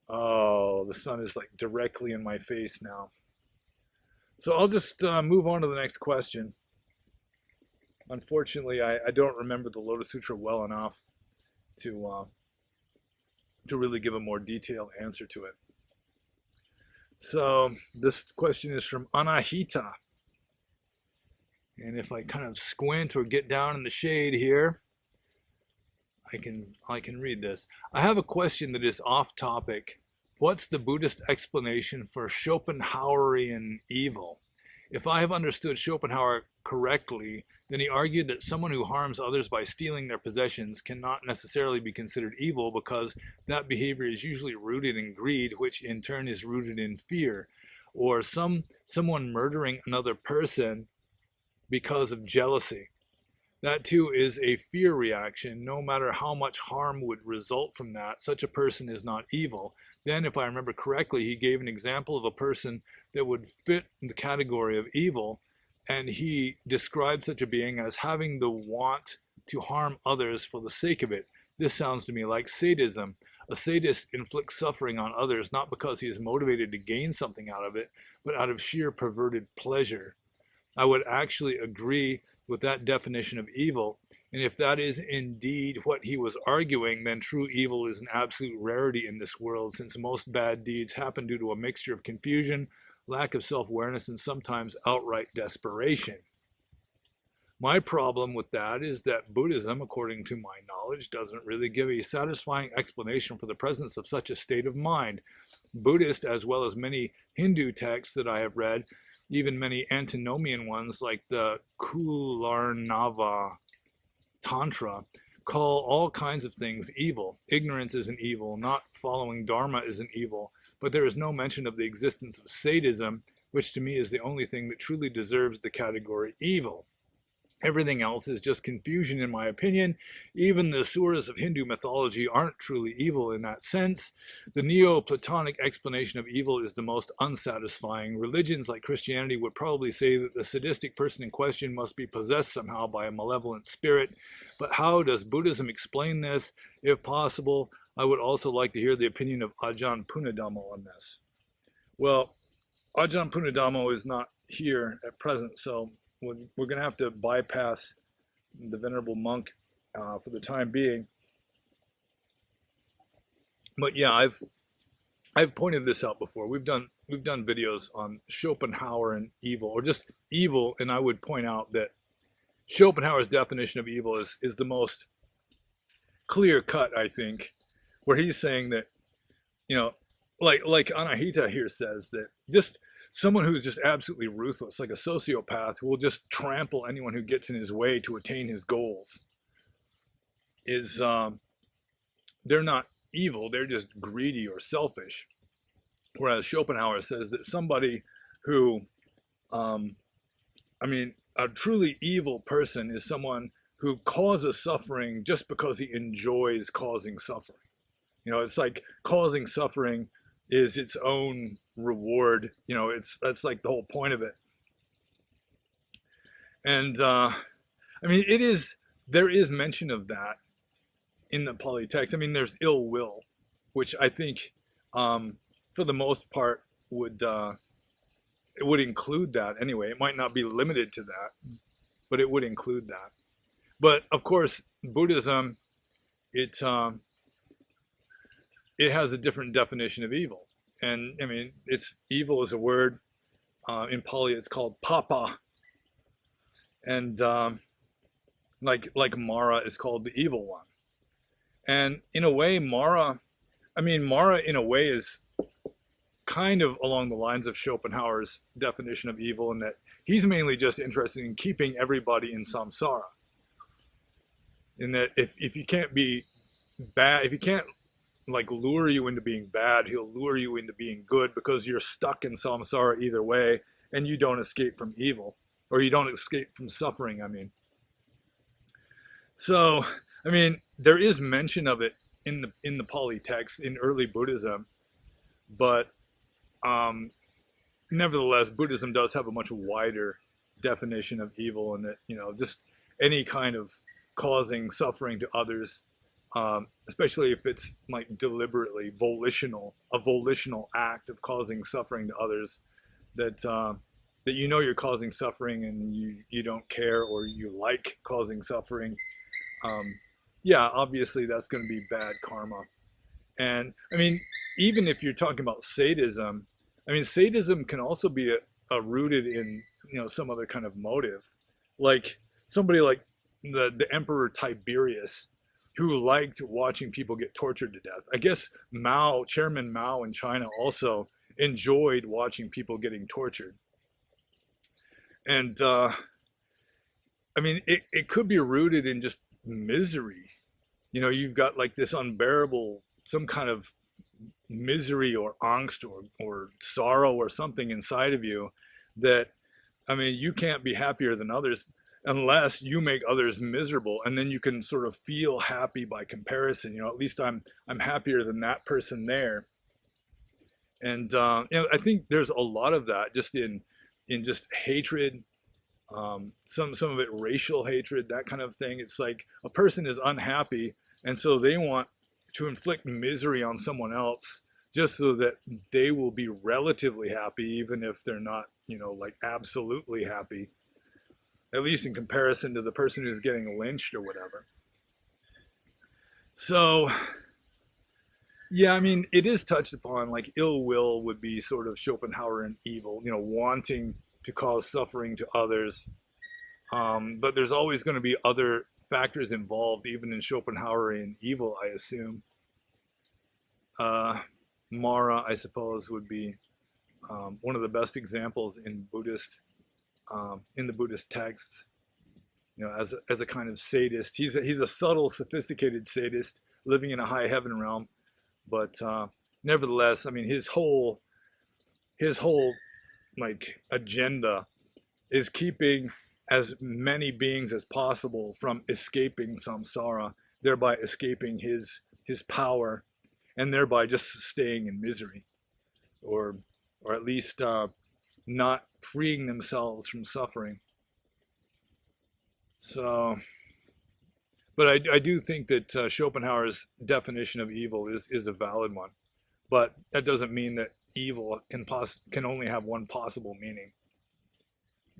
Oh, the sun is like directly in my face now. So I'll just move on to the next question. Unfortunately, I don't remember the Lotus Sutra well enough to really give a more detailed answer to it. So this question is from Anahita. And if I kind of squint or get down in the shade here, I can read this. I have a question that is off topic. What's the Buddhist explanation for Schopenhauerian evil? If I have understood Schopenhauer correctly, then he argued that someone who harms others by stealing their possessions cannot necessarily be considered evil because that behavior is usually rooted in greed, which in turn is rooted in fear. Or someone murdering another person because of jealousy. That too is a fear reaction. No matter how much harm would result from that, such a person is not evil. Then, if I remember correctly, he gave an example of a person that would fit the category of evil, and he described such a being as having the want to harm others for the sake of it. This sounds to me like sadism. A sadist inflicts suffering on others not because he is motivated to gain something out of it, but out of sheer perverted pleasure. I would actually agree with that definition of evil. And if that is indeed what he was arguing, then true evil is an absolute rarity in this world, since most bad deeds happen due to a mixture of confusion, lack of self-awareness, and sometimes outright desperation. My problem with that is that Buddhism, according to my knowledge, doesn't really give a satisfying explanation for the presence of such a state of mind. Buddhist, as well as many Hindu texts that I have read, even many antinomian ones like the Kularnava Tantra, call all kinds of things evil. Ignorance is an evil, not following Dharma is an evil, but there is no mention of the existence of sadism, which to me is the only thing that truly deserves the category evil. Everything else is just confusion, in my opinion. Even the Suras of Hindu mythology aren't truly evil in that sense. The Neoplatonic explanation of evil is the most unsatisfying. Religions like Christianity would probably say that the sadistic person in question must be possessed somehow by a malevolent spirit. But how does Buddhism explain this? If possible, I would also like to hear the opinion of Ajahn Punadhammo on this. Well, Ajahn Punadhammo is not here at present, so we're going to have to bypass the venerable monk for the time being. But yeah, I've pointed this out before. We've done videos on Schopenhauer and evil, or just evil, and I would point out that Schopenhauer's definition of evil is the most clear cut, I think, where he's saying that, you know, like Anahita here says, that just someone who's just absolutely ruthless, like a sociopath who will just trample anyone who gets in his way to attain his goals, is they're not evil, they're just greedy or selfish. Whereas Schopenhauer says that somebody who, a truly evil person is someone who causes suffering just because he enjoys causing suffering. You know, it's like causing suffering is its own reward. You know, that's like the whole point of it. And there is mention of that in the Pali text. I mean, there's ill will, which I think, for the most part, it would include that anyway. It might not be limited to that, but it would include that. But of course, Buddhism, it has a different definition of evil. And I mean, it's evil is a word. In Pali, it's called papa. And like Mara is called the evil one. And in a way, Mara in a way is kind of along the lines of Schopenhauer's definition of evil, in that he's mainly just interested in keeping everybody in samsara. In that if you can't be bad, if you can't like lure you into being bad, he'll lure you into being good, because you're stuck in samsara either way, and you don't escape from evil, or you don't escape from suffering, I mean. So, I mean, there is mention of it in the Pali text in early Buddhism, but nevertheless, Buddhism does have a much wider definition of evil, and that, you know, just any kind of causing suffering to others, especially if it's like deliberately a volitional act of causing suffering to others, that you know you're causing suffering and you don't care, or you like causing suffering. Yeah, obviously that's going to be bad karma. And I mean, even if you're talking about sadism, I mean, sadism can also be a rooted in, you know, some other kind of motive, like somebody like the Emperor Tiberius. who liked watching people get tortured to death. I guess Chairman Mao in China also enjoyed watching people getting tortured. And I mean, it could be rooted in just misery. You know, you've got like this unbearable, some kind of misery or angst or sorrow or something inside of you that, I mean, you can't be happier than others unless you make others miserable, and then you can sort of feel happy by comparison. You know, at least I'm happier than that person there. And you know, I think there's a lot of that just in just hatred, some of it racial hatred, that kind of thing. It's like a person is unhappy, and so they want to inflict misery on someone else just so that they will be relatively happy, even if they're not, you know, like absolutely happy, at least in comparison to the person who's getting lynched or whatever. So yeah, I mean, it is touched upon, like ill will would be sort of Schopenhauerian evil, you know, wanting to cause suffering to others. But there's always going to be other factors involved, even in Schopenhauerian evil, I assume. Mara, I suppose, would be one of the best examples in in the Buddhist texts. You know, as a kind of sadist, he's a subtle, sophisticated sadist living in a high heaven realm. But nevertheless, I mean, his whole like agenda is keeping as many beings as possible from escaping samsara, thereby escaping his power, and thereby just staying in misery, or at least not freeing themselves from suffering. So, but I do think that Schopenhauer's definition of evil is a valid one. But that doesn't mean that evil can only have one possible meaning.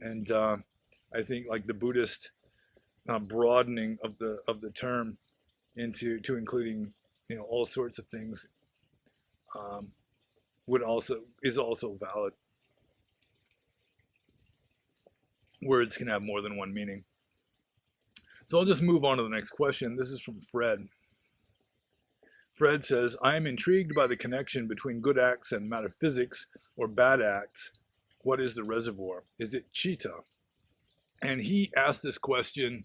And I think like the Buddhist broadening of the term into to including, you know, all sorts of things um, is also valid. Words can have more than one meaning. So I'll just move on to the next question. This is from Fred. Fred says, I am intrigued by the connection between good acts and metaphysics or bad acts. What is the reservoir? Is it chitta? And he asked this question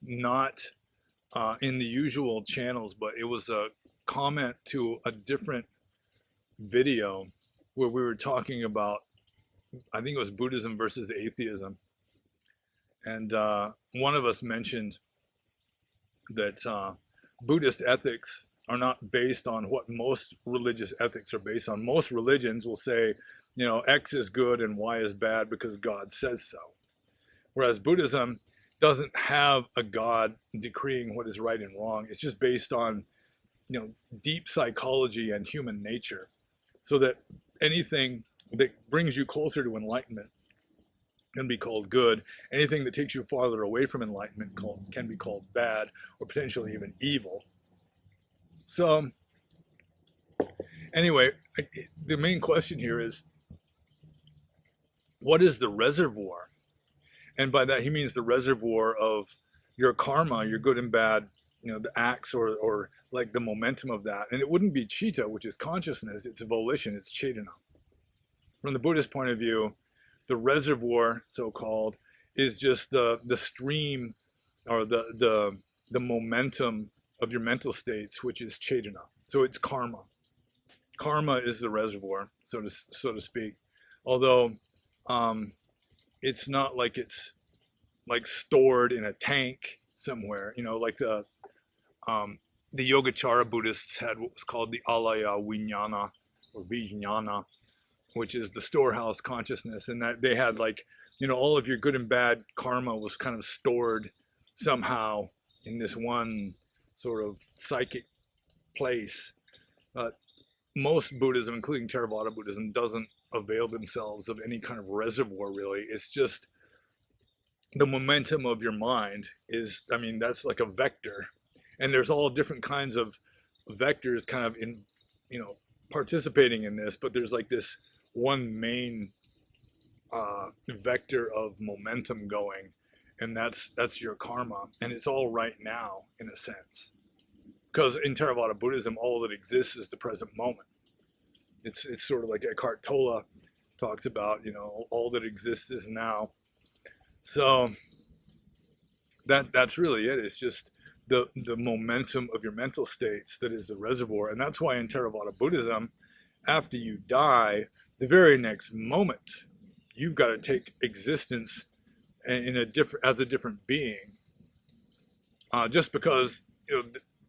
not in the usual channels, but it was a comment to a different video where we were talking about, I think it was Buddhism versus atheism. And one of us mentioned that Buddhist ethics are not based on what most religious ethics are based on. Most religions will say, you know, X is good and Y is bad because God says so. Whereas Buddhism doesn't have a God decreeing what is right and wrong. It's just based on, you know, deep psychology and human nature. So that anything that brings you closer to enlightenment can be called good. Anything that takes you farther away from enlightenment can be called bad, or potentially even evil. So anyway, the main question here is, what is the reservoir? And by that he means the reservoir of your karma, your good and bad, you know, the acts or like the momentum of that. And it wouldn't be chitta, which is consciousness, it's volition, it's cetana. From the Buddhist point of view, the reservoir, so-called, is just the stream or the momentum of your mental states, which is cetana. So it's karma. Karma is the reservoir, so to speak. Although it's not like it's like stored in a tank somewhere. You know, like the Yogacara Buddhists had what was called the Alaya Vijnana or Vijnana, which is the storehouse consciousness, and that they had, like, you know, all of your good and bad karma was kind of stored somehow in this one sort of psychic place. Most Buddhism, including Theravada Buddhism, doesn't avail themselves of any kind of reservoir, really. It's just the momentum of your mind is, I mean, that's like a vector. And there's all different kinds of vectors kind of in, you know, participating in this, but there's like this one main vector of momentum going, and that's your karma, and it's all right now in a sense. Because in Theravada Buddhism, all that exists is the present moment. It's sort of like Eckhart Tolle talks about, all that exists is now. So that's really it. It's just the momentum of your mental states that is the reservoir. And that's why in Theravada Buddhism, after you die, the very next moment, you've got to take existence as a different being. Just because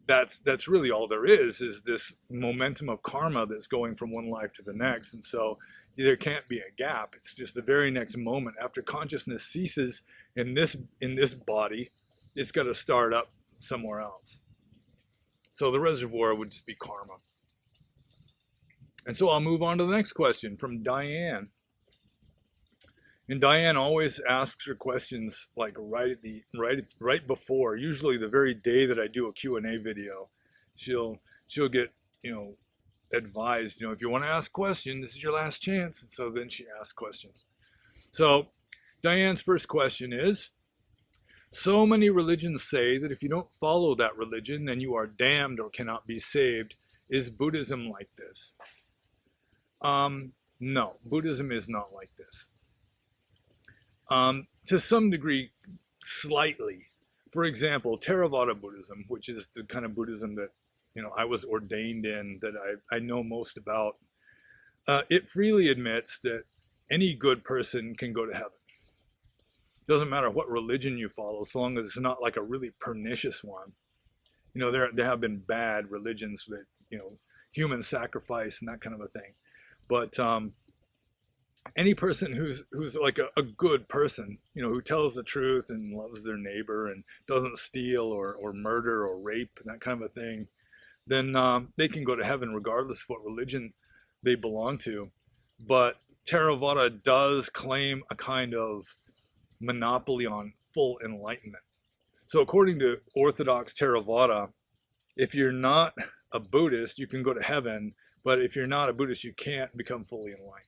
that's really all there is this momentum of karma that's going from one life to the next. And so there can't be a gap. It's just the very next moment after consciousness ceases in this body, it's got to start up somewhere else. So the reservoir would just be karma. And so I'll move on to the next question from Diane. And Diane always asks her questions like right before, usually the very day that I do a Q&A video. She'll get, advised, if you want to ask questions, this is your last chance. And so then she asks questions. So Diane's first question is, so many religions say that if you don't follow that religion, then you are damned or cannot be saved. Is Buddhism like this? No, Buddhism is not like this. To some degree, slightly. For example, Theravada Buddhism, which is the kind of Buddhism that I was ordained in, that I know most about, it freely admits that any good person can go to heaven. Doesn't matter what religion you follow, so long as it's not like a really pernicious one. There have been bad religions that, human sacrifice and that kind of a thing. But any person who's like a good person, who tells the truth and loves their neighbor and doesn't steal or murder or rape and that kind of a thing, then they can go to heaven regardless of what religion they belong to. But Theravada does claim a kind of monopoly on full enlightenment. So according to Orthodox Theravada, if you're not a Buddhist, you can go to heaven, but if you're not a Buddhist, you can't become fully enlightened.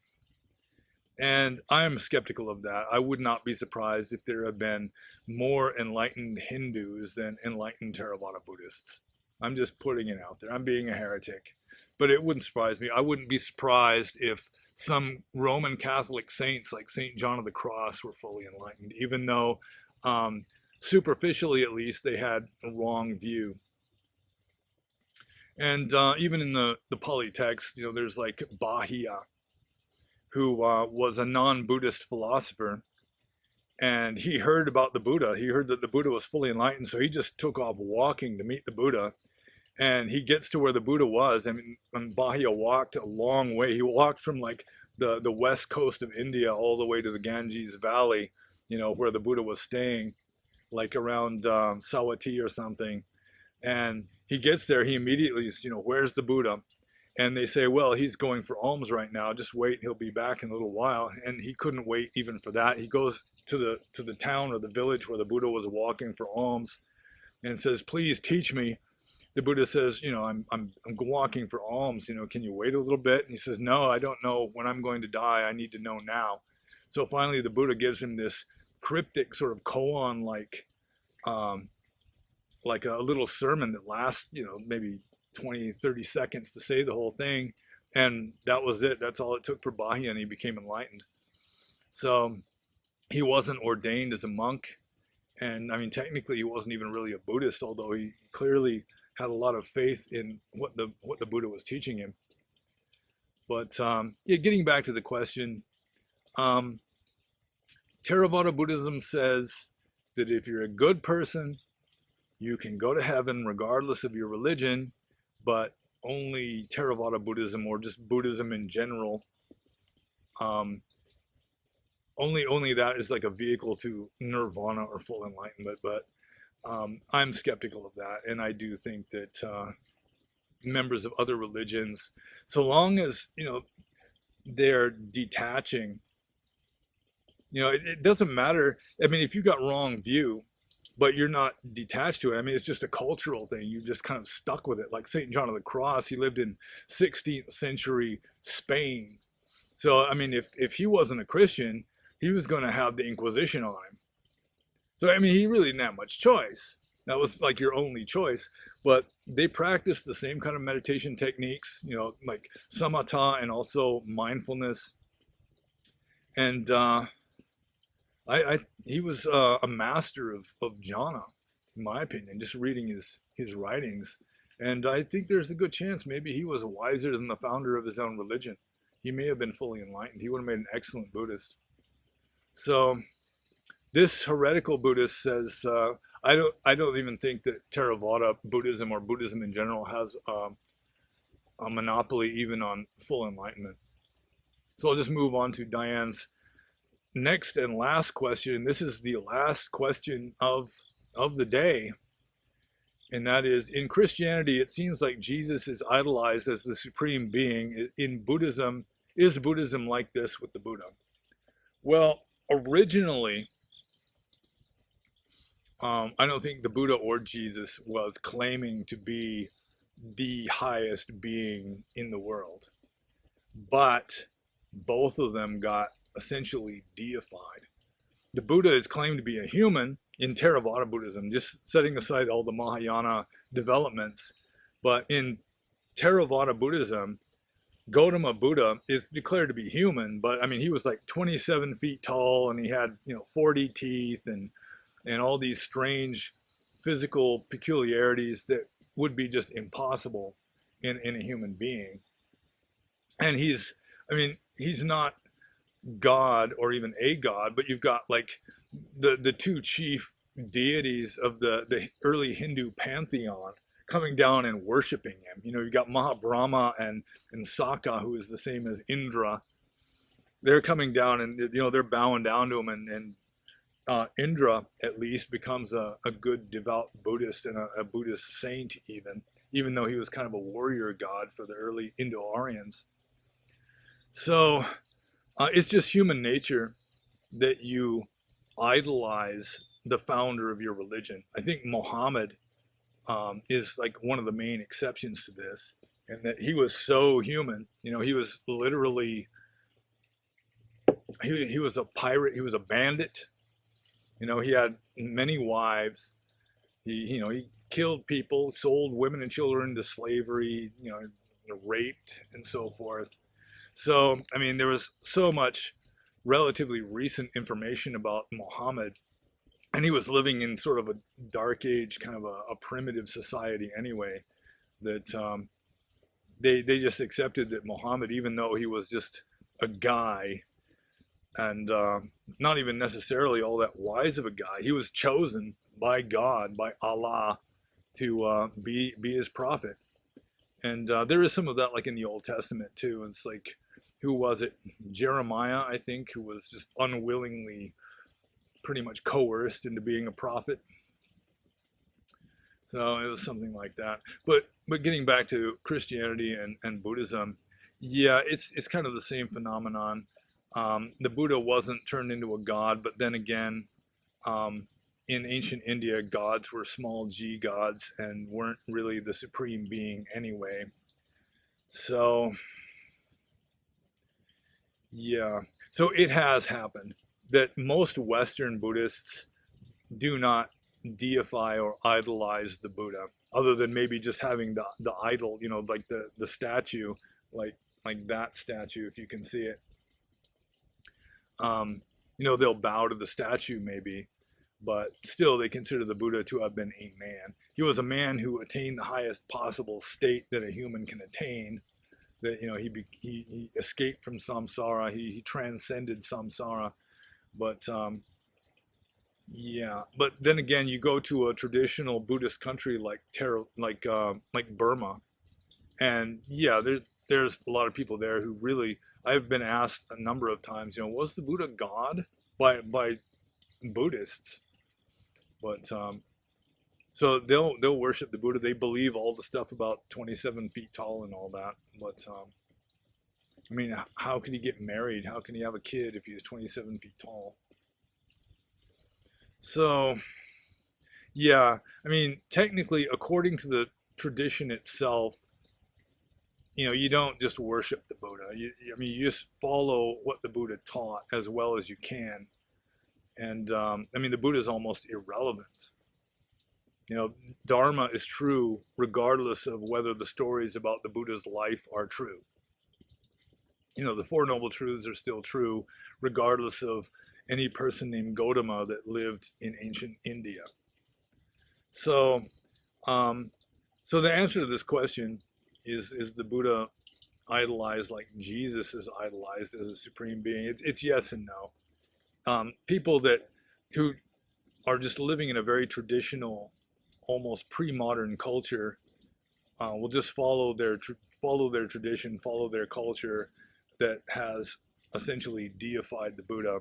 And I am skeptical of that. I would not be surprised if there have been more enlightened Hindus than enlightened Theravada Buddhists. I'm just putting it out there. I'm being a heretic. But it wouldn't surprise me. I wouldn't be surprised if some Roman Catholic saints like St. John of the Cross were fully enlightened, even though superficially at least they had a wrong view. And even in the Pali text, there's like Bahia, who was a non-Buddhist philosopher, and he heard about the Buddha. He heard that the Buddha was fully enlightened, so he just took off walking to meet the Buddha. And he gets to where the Buddha was. I mean, when Bahia walked a long way, he walked from like the west coast of India all the way to the Ganges Valley, where the Buddha was staying, like around Sawati or something. And he gets there, he immediately is, where's the Buddha? And they say, well, he's going for alms right now. Just wait, he'll be back in a little while. And he couldn't wait even for that. He goes to the town or the village where the Buddha was walking for alms and says, please teach me. The Buddha says, I'm walking for alms, can you wait a little bit? And he says, no, I don't know when I'm going to die. I need to know now. So finally the Buddha gives him this cryptic sort of koan like a little sermon that lasts, maybe 20, 30 seconds to say the whole thing. And that was it. That's all it took for Bahia, and he became enlightened. So he wasn't ordained as a monk. And I mean, technically he wasn't even really a Buddhist, although he clearly had a lot of faith in what the Buddha was teaching him. But getting back to the question, Theravada Buddhism says that if you're a good person, you can go to heaven regardless of your religion, but only Theravada Buddhism, or just Buddhism in general, only that is like a vehicle to nirvana or full enlightenment. But I'm skeptical of that, and I do think that members of other religions, so long as they're detaching, it doesn't matter. I mean, if you've got wrong view, but you're not detached to it, I mean, it's just a cultural thing. You just kind of stuck with it. Like St. John of the Cross, he lived in 16th century Spain. So I mean, if he wasn't a Christian, he was going to have the Inquisition on him. So I mean, he really didn't have much choice. That was like your only choice. But they practiced the same kind of meditation techniques, like samatha and also mindfulness. And he was a master of jhana, in my opinion, just reading his writings. And I think there's a good chance maybe he was wiser than the founder of his own religion. He may have been fully enlightened. He would have made an excellent Buddhist. So this heretical Buddhist says, I don't even think that Theravada Buddhism or Buddhism in general has a monopoly even on full enlightenment. So I'll just move on to Diane's next and last question. This is the last question of the day. And that is, in Christianity, it seems like Jesus is idolized as the supreme being. In Buddhism, is Buddhism like this with the Buddha? Well, originally, I don't think the Buddha or Jesus was claiming to be the highest being in the world. But both of them got essentially deified. The Buddha is claimed to be a human in Theravada Buddhism, just setting aside all the Mahayana developments. But in Theravada Buddhism, Godama Buddha is declared to be human, but I mean, he was like 27 feet tall and he had, 40 teeth and all these strange physical peculiarities that would be just impossible in a human being. And he's not God or even a God, but you've got like the two chief deities of the early Hindu pantheon coming down and worshiping him. You've got Mahabrahma and Saka, who is the same as Indra. They're coming down and they're bowing down to him, and Indra at least becomes a good devout Buddhist and a Buddhist saint, even though he was kind of a warrior god for the early Indo-Aryans. So it's just human nature that you idolize the founder of your religion. I think Muhammad is like one of the main exceptions to this, and that he was so human. He was literally, he was a pirate, he was a bandit. He had many wives. He killed people, sold women and children into slavery, raped and so forth. So, I mean, there was so much relatively recent information about Muhammad, and he was living in sort of a dark age, kind of a primitive society anyway, that they just accepted that Muhammad, even though he was just a guy and not even necessarily all that wise of a guy, he was chosen by God, by Allah, to be his prophet. And there is some of that like in the Old Testament too. It's like, who was it? Jeremiah, I think, who was just unwillingly pretty much coerced into being a prophet. So it was something like that. But getting back to Christianity and Buddhism, yeah, it's kind of the same phenomenon. The Buddha wasn't turned into a god, but then again, in ancient India, gods were small g gods and weren't really the supreme being anyway. So yeah, so it has happened that most Western Buddhists do not deify or idolize the Buddha, other than maybe just having the idol, like the statue, like that statue, if you can see it. They'll bow to the statue maybe, but still they consider the Buddha to have been a man. He was a man who attained the highest possible state that a human can attain. That he escaped from samsara. He transcended samsara. But yeah. But then again, you go to a traditional Buddhist country like Burma, and yeah, there's a lot of people there who really. I've been asked a number of times, was the Buddha God by Buddhists? But so they'll worship the Buddha. They believe all the stuff about 27 feet tall and all that. But I mean, how can he get married? How can he have a kid if he is 27 feet tall? So yeah, I mean, technically, according to the tradition itself, you don't just worship the Buddha. You just follow what the Buddha taught as well as you can. And I mean, the Buddha is almost irrelevant. You know, Dharma is true regardless of whether the stories about the Buddha's life are true. You know, the Four Noble Truths are still true regardless of any person named Godama that lived in ancient India. So, um, so the answer to this question is the Buddha idolized like Jesus is idolized as a supreme being? It's yes and no. People that who are just living in a very traditional, almost pre-modern culture will just follow their tradition, follow their culture that has essentially deified the Buddha.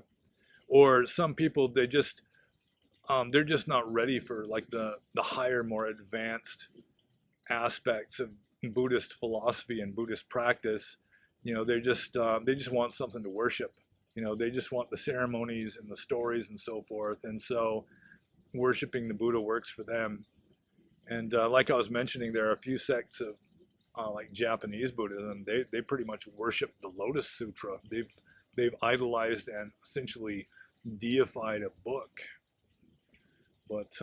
Or some people they're just not ready for like the higher, more advanced aspects of Buddhist philosophy and Buddhist practice. You know, they just want something to worship. You know, they just want the ceremonies and the stories and so forth. And so, worshiping the Buddha works for them. And like I was mentioning, there are a few sects of like Japanese Buddhism. They pretty much worship the Lotus Sutra. They've idolized and essentially deified a book. But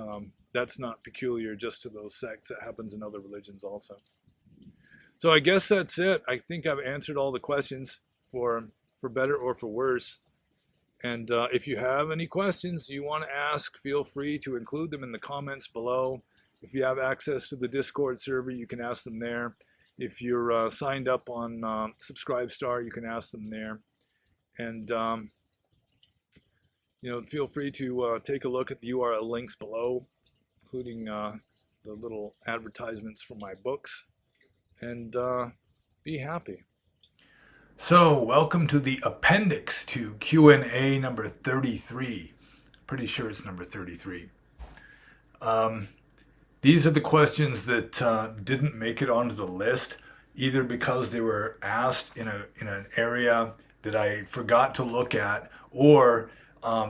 that's not peculiar just to those sects. That happens in other religions also. So I guess that's it. I think I've answered all the questions for better or for worse. And if you have any questions you want to ask, feel free to include them in the comments below. If you have access to the Discord server, you can ask them there. If you're signed up on Subscribestar, you can ask them there. And you know, feel free to take a look at the URL links below, including the little advertisements for my books, and be happy. So, welcome to the appendix to Q&A number 33. Pretty sure it's number 33. These are the questions that didn't make it onto the list, either because they were asked in an area that I forgot to look at, or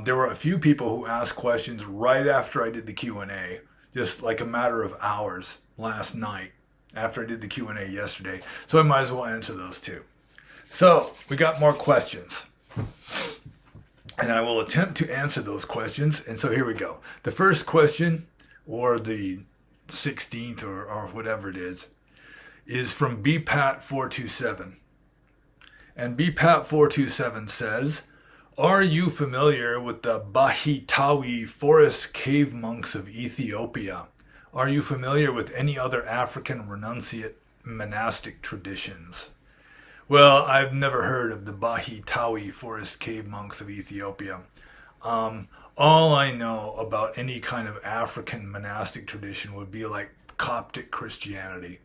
there were a few people who asked questions right after I did the Q&A, just like a matter of hours last night after I did the Q&A yesterday. So I might as well answer those too. So we got more questions. And I will attempt to answer those questions. And so here we go. The first question, or the 16th or whatever it is from BPAT427. And BPAT427 says, are you familiar with the Bahitawi forest cave monks of Ethiopia? Are you familiar with any other African renunciate monastic traditions? Well, I've never heard of the Bahitawi forest cave monks of Ethiopia. All I know about any kind of African monastic tradition would be like Coptic Christianity.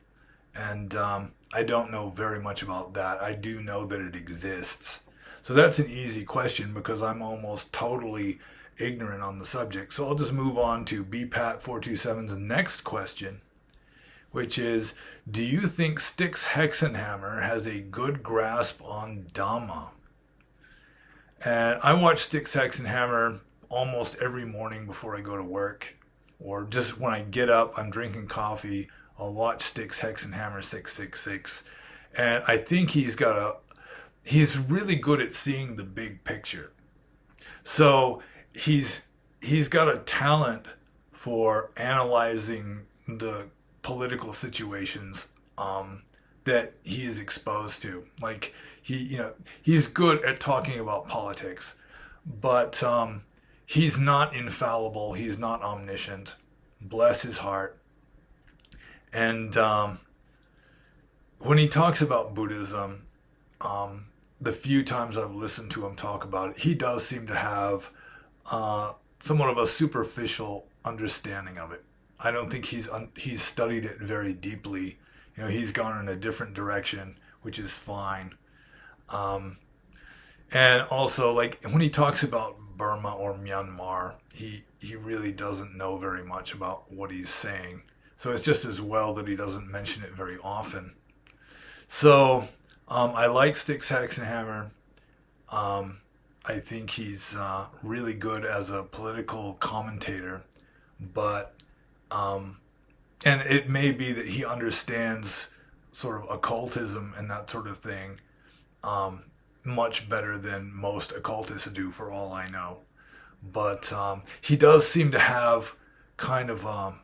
And I don't know very much about that. I do know that it exists. So that's an easy question because I'm almost totally ignorant on the subject. So I'll just move on to BPAT427's next question, which is, do you think Styx Hexenhammer has a good grasp on Dhamma? And I watch Styx Hexenhammer almost every morning before I go to work, or just when I get up, I'm drinking coffee, I'll watch Styx Hexenhammer 666. And I think he's really good at seeing the big picture. So he's got a talent for analyzing the political situations that he is exposed to. Like he's good at talking about politics, but he's not infallible. He's not omniscient. Bless his heart. And when he talks about Buddhism, the few times I've listened to him talk about it, he does seem to have somewhat of a superficial understanding of it. I don't think he's studied it very deeply. You know, he's gone in a different direction, which is fine. And also, like when he talks about Burma or Myanmar, he really doesn't know very much about what he's saying. So it's just as well that he doesn't mention it very often. So I like Styx Hexenhammer. I think he's really good as a political commentator, but and it may be that he understands sort of occultism and that sort of thing much better than most occultists do, for all I know. But he does seem to have kind of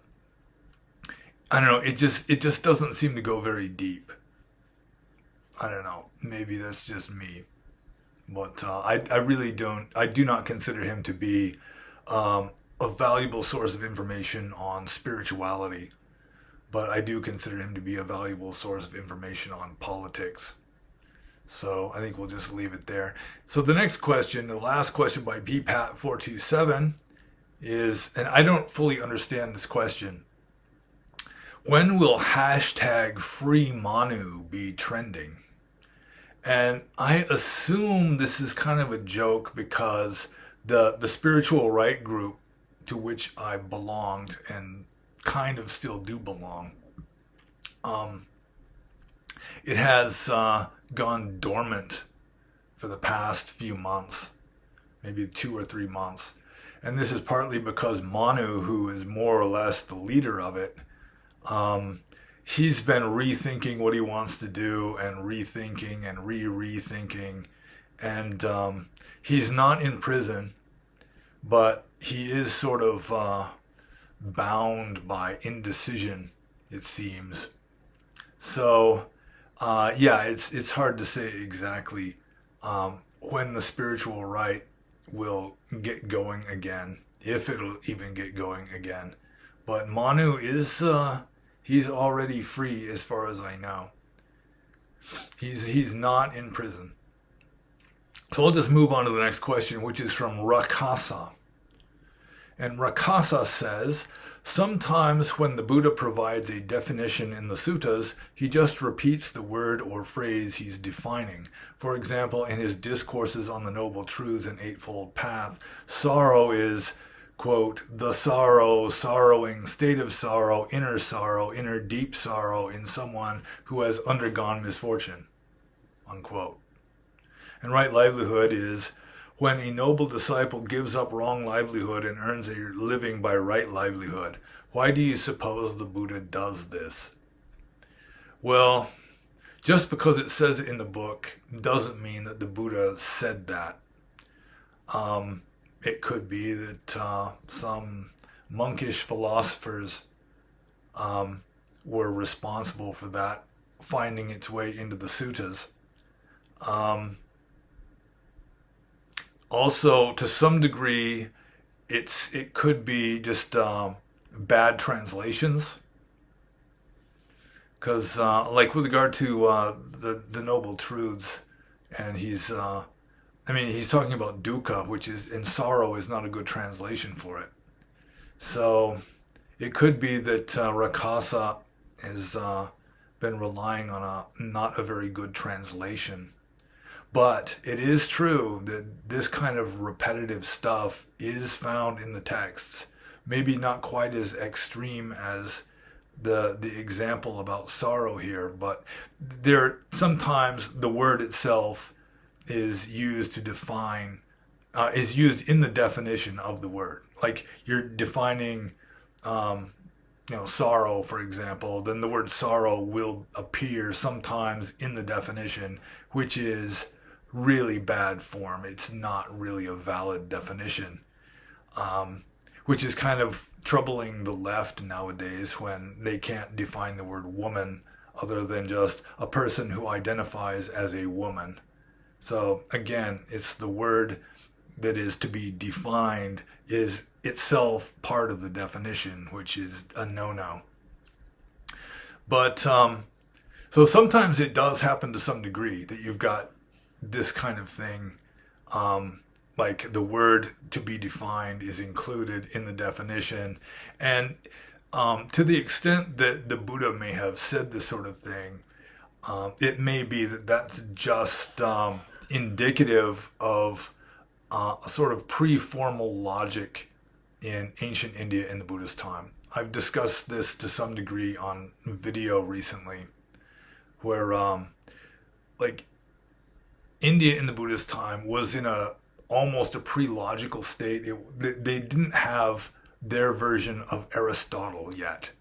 I don't know. It just doesn't seem to go very deep. I don't know. Maybe that's just me, but I really don't. I do not consider him to be um, a valuable source of information on spirituality, but I do consider him to be a valuable source of information on politics. So I think we'll just leave it there. So the next question, the last question by BPAT427 is, and I don't fully understand this question. When will hashtag free Manu be trending? And I assume this is kind of a joke because the spiritual right group to which I belonged and kind of still do belong, um, it has gone dormant for the past few months, maybe 2 or 3 months. And this is partly because Manu, who is more or less the leader of it, um, he's been rethinking what he wants to do and rethinking and rethinking. And he's not in prison, but he is sort of bound by indecision, it seems. So, yeah, it's hard to say exactly when the spiritual right will get going again, if it'll even get going again. But Manu is he's already free as far as I know. He's not in prison. So I'll just move on to the next question, which is from Rakasa. And Rakasa says, sometimes when the Buddha provides a definition in the suttas, he just repeats the word or phrase he's defining. For example, in his discourses on the Noble Truths and Eightfold Path, sorrow is, quote, the sorrow, sorrowing, state of sorrow, inner deep sorrow in someone who has undergone misfortune, unquote. And right livelihood is when a noble disciple gives up wrong livelihood and earns a living by right livelihood. Why do you suppose the Buddha does this? Well, just because it says it in the book doesn't mean that the Buddha said that. It could be that some monkish philosophers were responsible for that finding its way into the suttas. Also, to some degree, it could be just bad translations. Because, like with regard to the Noble Truths, and he's talking about dukkha, which is, and sorrow is not a good translation for it. So it could be that Rakasa has been relying on not a very good translation. But it is true that this kind of repetitive stuff is found in the texts. Maybe not quite as extreme as the example about sorrow here, but there sometimes the word itself is used to define is used in the definition of the word. Like you're defining sorrow, for example, then the word sorrow will appear sometimes in the definition, which is really bad form. It's not really a valid definition, which is kind of troubling the left nowadays when they can't define the word woman other than just a person who identifies as a woman. So again, it's the word that is to be defined is itself part of the definition, which is a no-no. But so sometimes it does happen to some degree that you've got this kind of thing, like the word to be defined is included in the definition. And to the extent that the Buddha may have said this sort of thing, it may be that that's just indicative of a sort of pre-formal logic in ancient India in the Buddhist time. I've discussed this to some degree on video recently, where like India in the Buddhist time was in almost a pre-logical state. They didn't have their version of Aristotle yet,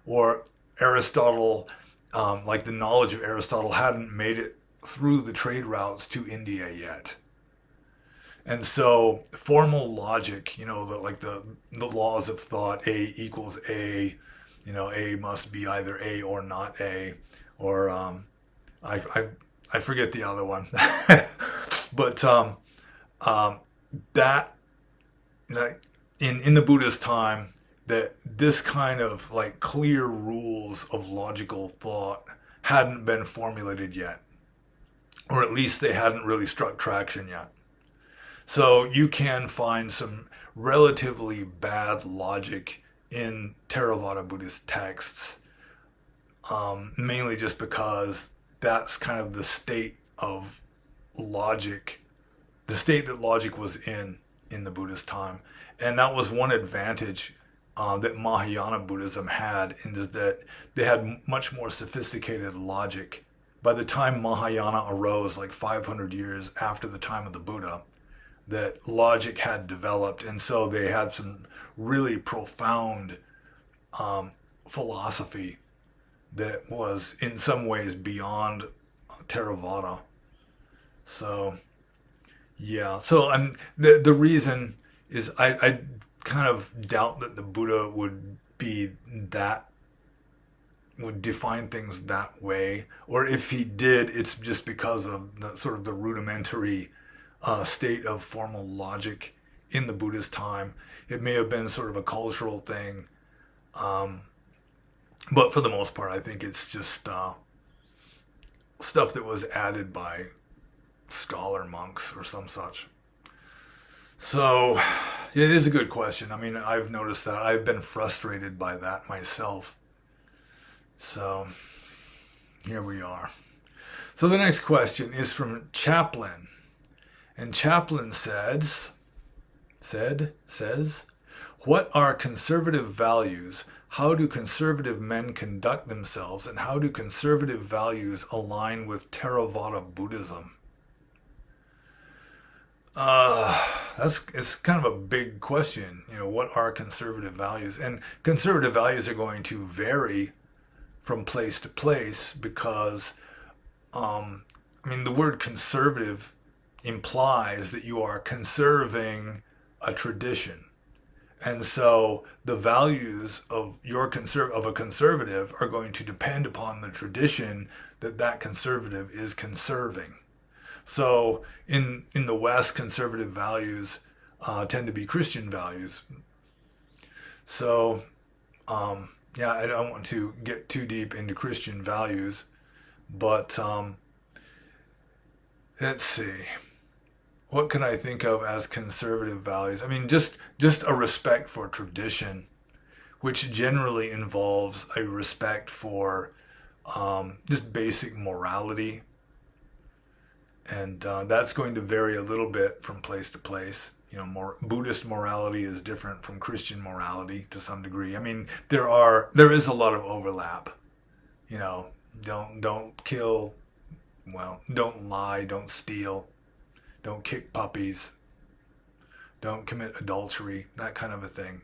or Aristotle, like the knowledge of Aristotle hadn't made it through the trade routes to India yet. And so formal logic, like the laws of thought, A equals A, A must be either A or not A, or I, I, I forget the other one. But um, that, like, in the Buddhist time, that this kind of like clear rules of logical thought hadn't been formulated yet, or at least they hadn't really struck traction yet. So you can find some relatively bad logic in Theravada Buddhist texts, mainly just because that's kind of the state of logic, the state that logic was in the Buddhist time. And that was one advantage that Mahayana Buddhism had, in that they had much more sophisticated logic. By the time Mahayana arose, like 500 years after the time of the Buddha, that logic had developed, and so they had some really profound philosophy that was in some ways beyond Theravada. So yeah, so the reason is I kind of doubt that the Buddha would define things that way, or if he did, it's just because of the sort of the rudimentary state of formal logic in the Buddhist time. It may have been sort of a cultural thing, um, but for the most part, I think it's just stuff that was added by scholar monks or some such. So, yeah, it is a good question. I mean, I've noticed that. I've been frustrated by that myself. So, here we are. So, the next question is from Chaplin. And Chaplin says, what are conservative values? How do conservative men conduct themselves? And how do conservative values align with Theravada Buddhism? It's kind of a big question. What are conservative values? And conservative values are going to vary from place to place because, the word conservative implies that you are conserving a tradition. And so the values of of a conservative are going to depend upon the tradition that conservative is conserving. So in the West, conservative values tend to be Christian values. So yeah, I don't want to get too deep into Christian values, but let's see. What can I think of as conservative values? Just a respect for tradition, which generally involves a respect for just basic morality. And that's going to vary a little bit from place to place. Buddhist morality is different from Christian morality to some degree. There is a lot of overlap. Don't kill, don't lie, don't steal, don't kick puppies, don't commit adultery, that kind of a thing.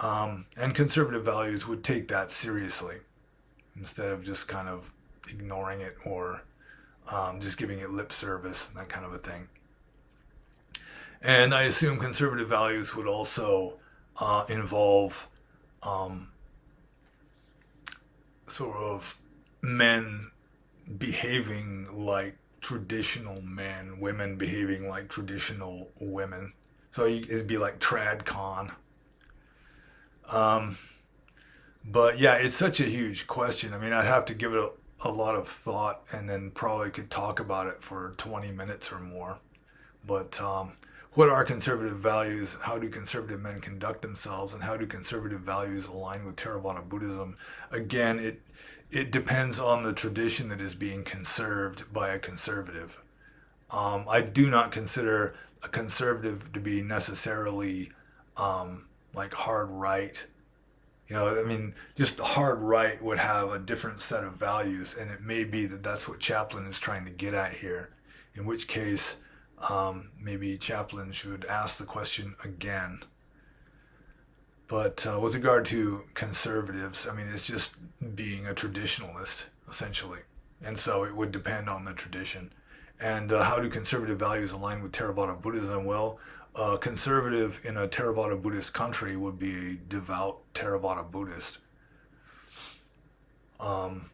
And conservative values would take that seriously instead of just kind of ignoring it, or just giving it lip service, that kind of a thing. And I assume conservative values would also involve sort of men behaving like traditional men, women behaving like traditional women. So it'd be like tradcon. But yeah, it's such a huge question. I'd have to give it a lot of thought, and then probably could talk about it for 20 minutes or more. But what are conservative values? How do conservative men conduct themselves? And how do conservative values align with Theravada Buddhism? Again, it depends on the tradition that is being conserved by a conservative. I do not consider a conservative to be necessarily like hard right. Just the hard right would have a different set of values, and it may be that that's what Chaplin is trying to get at here. In which case, maybe Chaplin should ask the question again. But with regard to conservatives, it's just being a traditionalist, essentially. And so it would depend on the tradition. And how do conservative values align with Theravada Buddhism? Well, conservative in a Theravada Buddhist country would be a devout Theravada Buddhist. Um,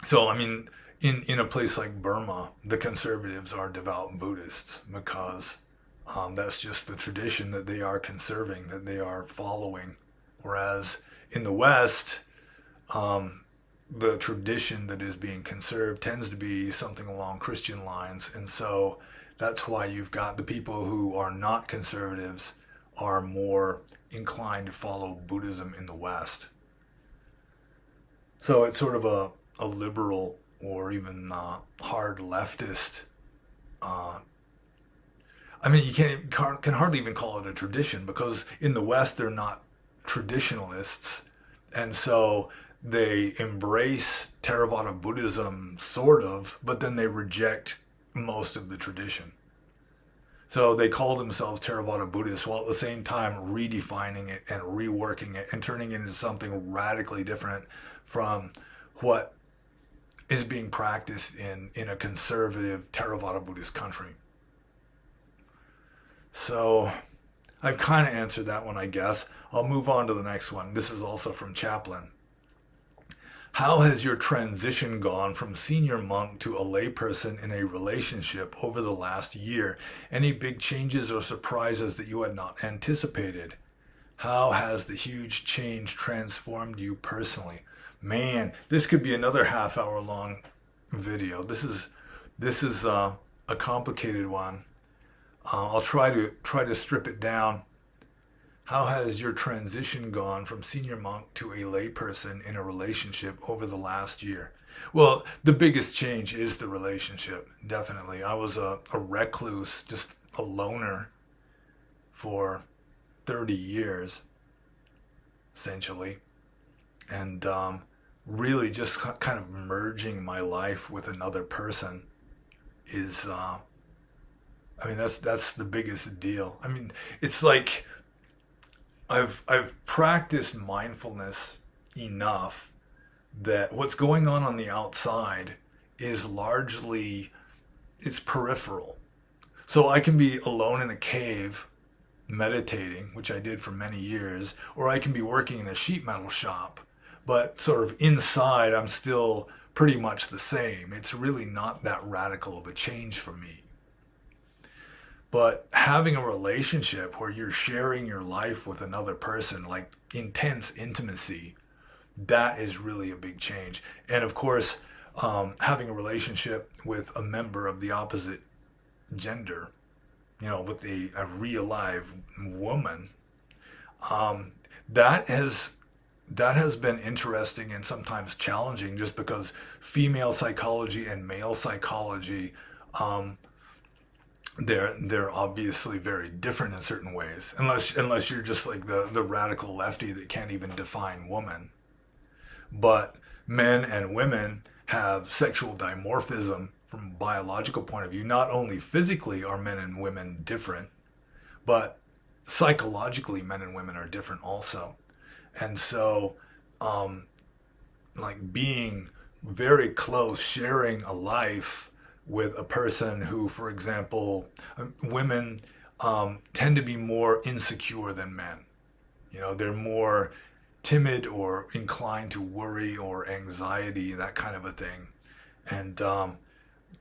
so, I mean, in a place like Burma, the conservatives are devout Buddhists because that's just the tradition that they are conserving, that they are following. Whereas in the West, um, the tradition that is being conserved tends to be something along Christian lines. And so that's why you've got the people who are not conservatives are more inclined to follow Buddhism in the West. So it's sort of a liberal or even hard leftist. Uh, I mean, can hardly even call it a tradition because in the West they're not traditionalists, and so they embrace Theravada Buddhism sort of, but then they reject most of the tradition. So they call themselves Theravada Buddhists while at the same time redefining it and reworking it and turning it into something radically different from what is being practiced in a conservative Theravada Buddhist country. So I've kind of answered that one, I guess. I'll move on to the next one. This is also from Chaplin. How has your transition gone from senior monk to a layperson in a relationship over the last year? Any big changes or surprises that you had not anticipated? How has the huge change transformed you personally? Man, this could be another half-hour long video. This is a complicated one. I'll try to strip it down. How has your transition gone from senior monk to a layperson in a relationship over the last year? Well, the biggest change is the relationship, definitely. I was a recluse, just a loner for 30 years, essentially. And really just kind of merging my life with another person is, I mean, that's the biggest deal. I mean, it's like I've practiced mindfulness enough that what's going on the outside is largely it's peripheral. So I can be alone in a cave meditating, which I did for many years, or I can be working in a sheet metal shop, but sort of inside I'm still pretty much the same. It's really not that radical of a change for me. But having a relationship where you're sharing your life with another person, like intense intimacy, that is really a big change. And of course, having a relationship with a member of the opposite gender, with a real live woman, um, that has that has been interesting and sometimes challenging, just because female psychology and male psychology, um, they're obviously very different in certain ways. Unless you're just like the radical lefty that can't even define woman. But men and women have sexual dimorphism from a biological point of view. Not only physically are men and women different, but psychologically men and women are different also. And so, um, like being very close, sharing a life with a person who, for example, women tend to be more insecure than men. They're more timid or inclined to worry or anxiety, that kind of a thing. And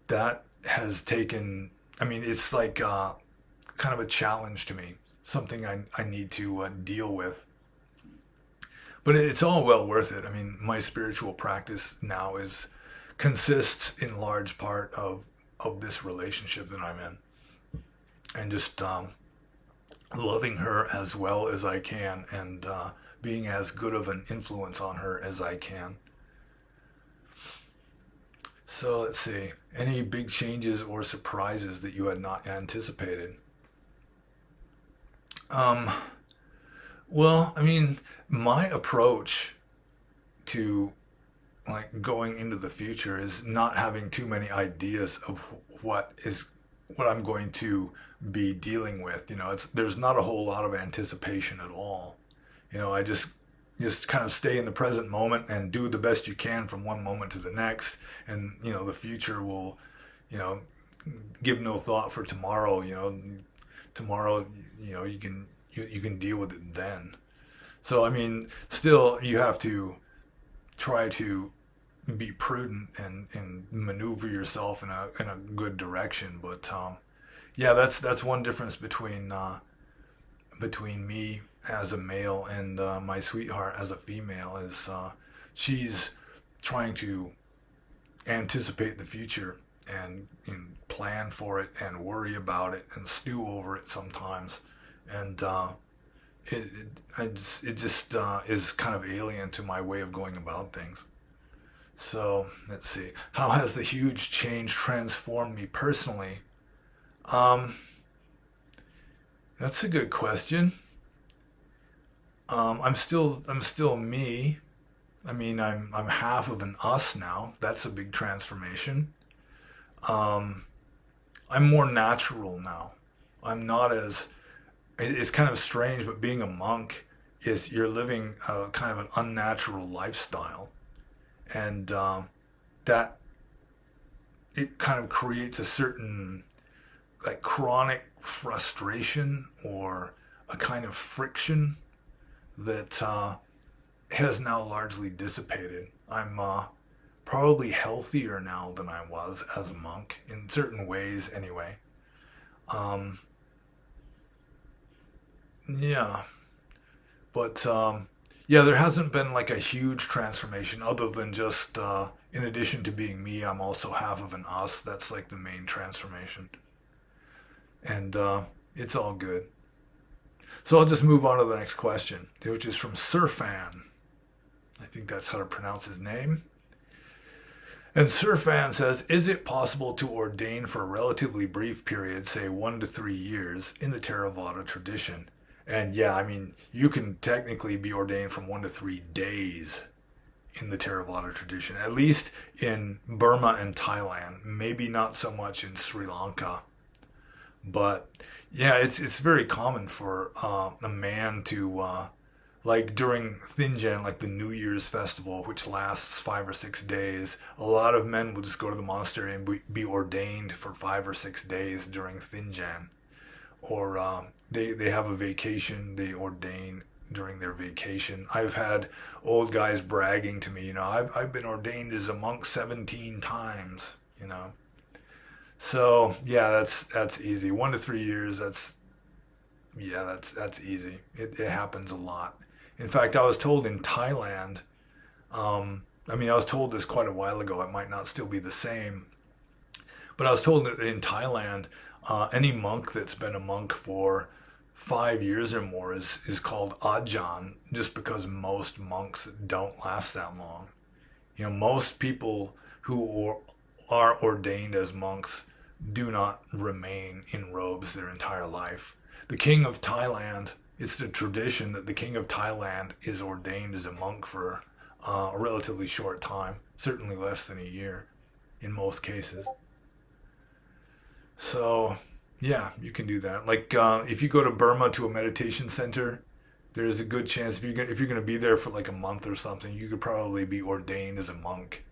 that has taken, I mean, it's like kind of a challenge to me, something I need to deal with. But it's all well worth it. I mean, my spiritual practice now consists in large part of this relationship that I'm in, and just loving her as well as I can, and being as good of an influence on her as I can. So let's see. Any big changes or surprises that you had not anticipated? Um, well, I mean, my approach to like going into the future is not having too many ideas of what I'm going to be dealing with. There's not a whole lot of anticipation at all. I just kind of stay in the present moment and do the best you can from one moment to the next, and the future will, you know, give no thought for tomorrow. Tomorrow, you can deal with it then. So I mean, still you have to try to be prudent and maneuver yourself in a good direction. But yeah, that's one difference between me as a male and my sweetheart as a female is she's trying to anticipate the future and plan for it and worry about it and stew over it sometimes, and it just is kind of alien to my way of going about things. So let's see. How has the huge change transformed me personally? Um, that's a good question. I'm still me. I mean, I'm half of an us now. That's a big transformation. Um, I'm more natural now. I'm not as. It's kind of strange, but being a monk is you're living kind of an unnatural lifestyle, and that it kind of creates a certain like chronic frustration or a kind of friction that has now largely dissipated. I'm probably healthier now than I was as a monk in certain ways, anyway. Um, yeah, but yeah, there hasn't been like a huge transformation other than just in addition to being me, I'm also half of an us. That's like the main transformation, and it's all good. So I'll just move on to the next question, which is from Surfan. I think that's how to pronounce his name. And Surfan says, is it possible to ordain for a relatively brief period, say 1 to 3 years, in the Theravada tradition? And yeah, I mean, you can technically be ordained from 1 to 3 days in the Theravada tradition, at least in Burma and Thailand. Maybe not so much in Sri Lanka. But yeah, it's very common for a man to like during Thinjan, like the New Year's festival, which lasts 5 or 6 days. A lot of men will just go to the monastery and be ordained for 5 or 6 days during Thinjan, or they have a vacation. They ordain during their vacation. I've had old guys bragging to me, I've been ordained as a monk 17 times, So yeah, that's easy. 1 to 3 years. That's easy. It happens a lot. In fact, I was told in Thailand. I mean, I was told this quite a while ago. It might not still be the same, but I was told that in Thailand, any monk that's been a monk for 5 years or more is called Ajahn, just because most monks don't last that long. Most people who are ordained as monks do not remain in robes their entire life. The king of Thailand, it's the tradition that the king of Thailand is ordained as a monk for a relatively short time, certainly less than a year in most cases. So, yeah, you can do that. Like if you go to Burma to a meditation center, there's a good chance if you're gonna be there for like a month or something, you could probably be ordained as a monk.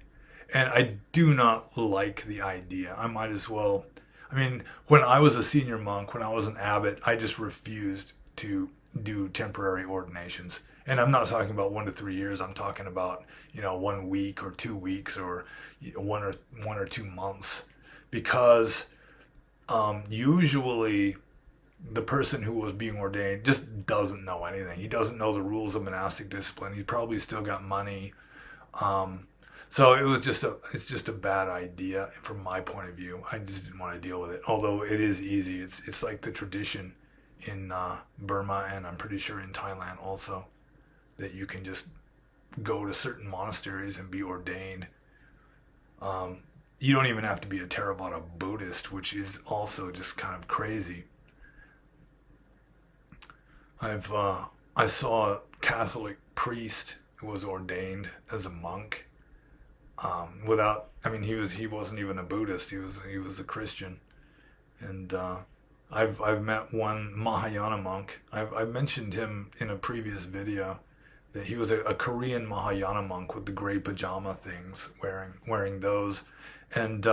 And I do not like the idea. I might as well. I mean, when I was a senior monk, when I was an abbot, I just refused to do temporary ordinations. And I'm not talking about 1 to 3 years. I'm talking about 1 week or 2 weeks or 1 or 2 months, because usually the person who was being ordained just doesn't know anything. He doesn't know the rules of monastic discipline. He's probably still got money. Um, so it's just a bad idea from my point of view. I just didn't want to deal with it. Although it is easy. It's like the tradition in Burma, and I'm pretty sure in Thailand also, that you can just go to certain monasteries and be ordained. Um, you don't even have to be a Theravada Buddhist, which is also just kind of crazy. I saw a Catholic priest who was ordained as a monk, without. I mean, he wasn't even a Buddhist. He was a Christian, and I've met one Mahayana monk. I've mentioned him in a previous video, that he was a Korean Mahayana monk with the gray pajama things, wearing those, and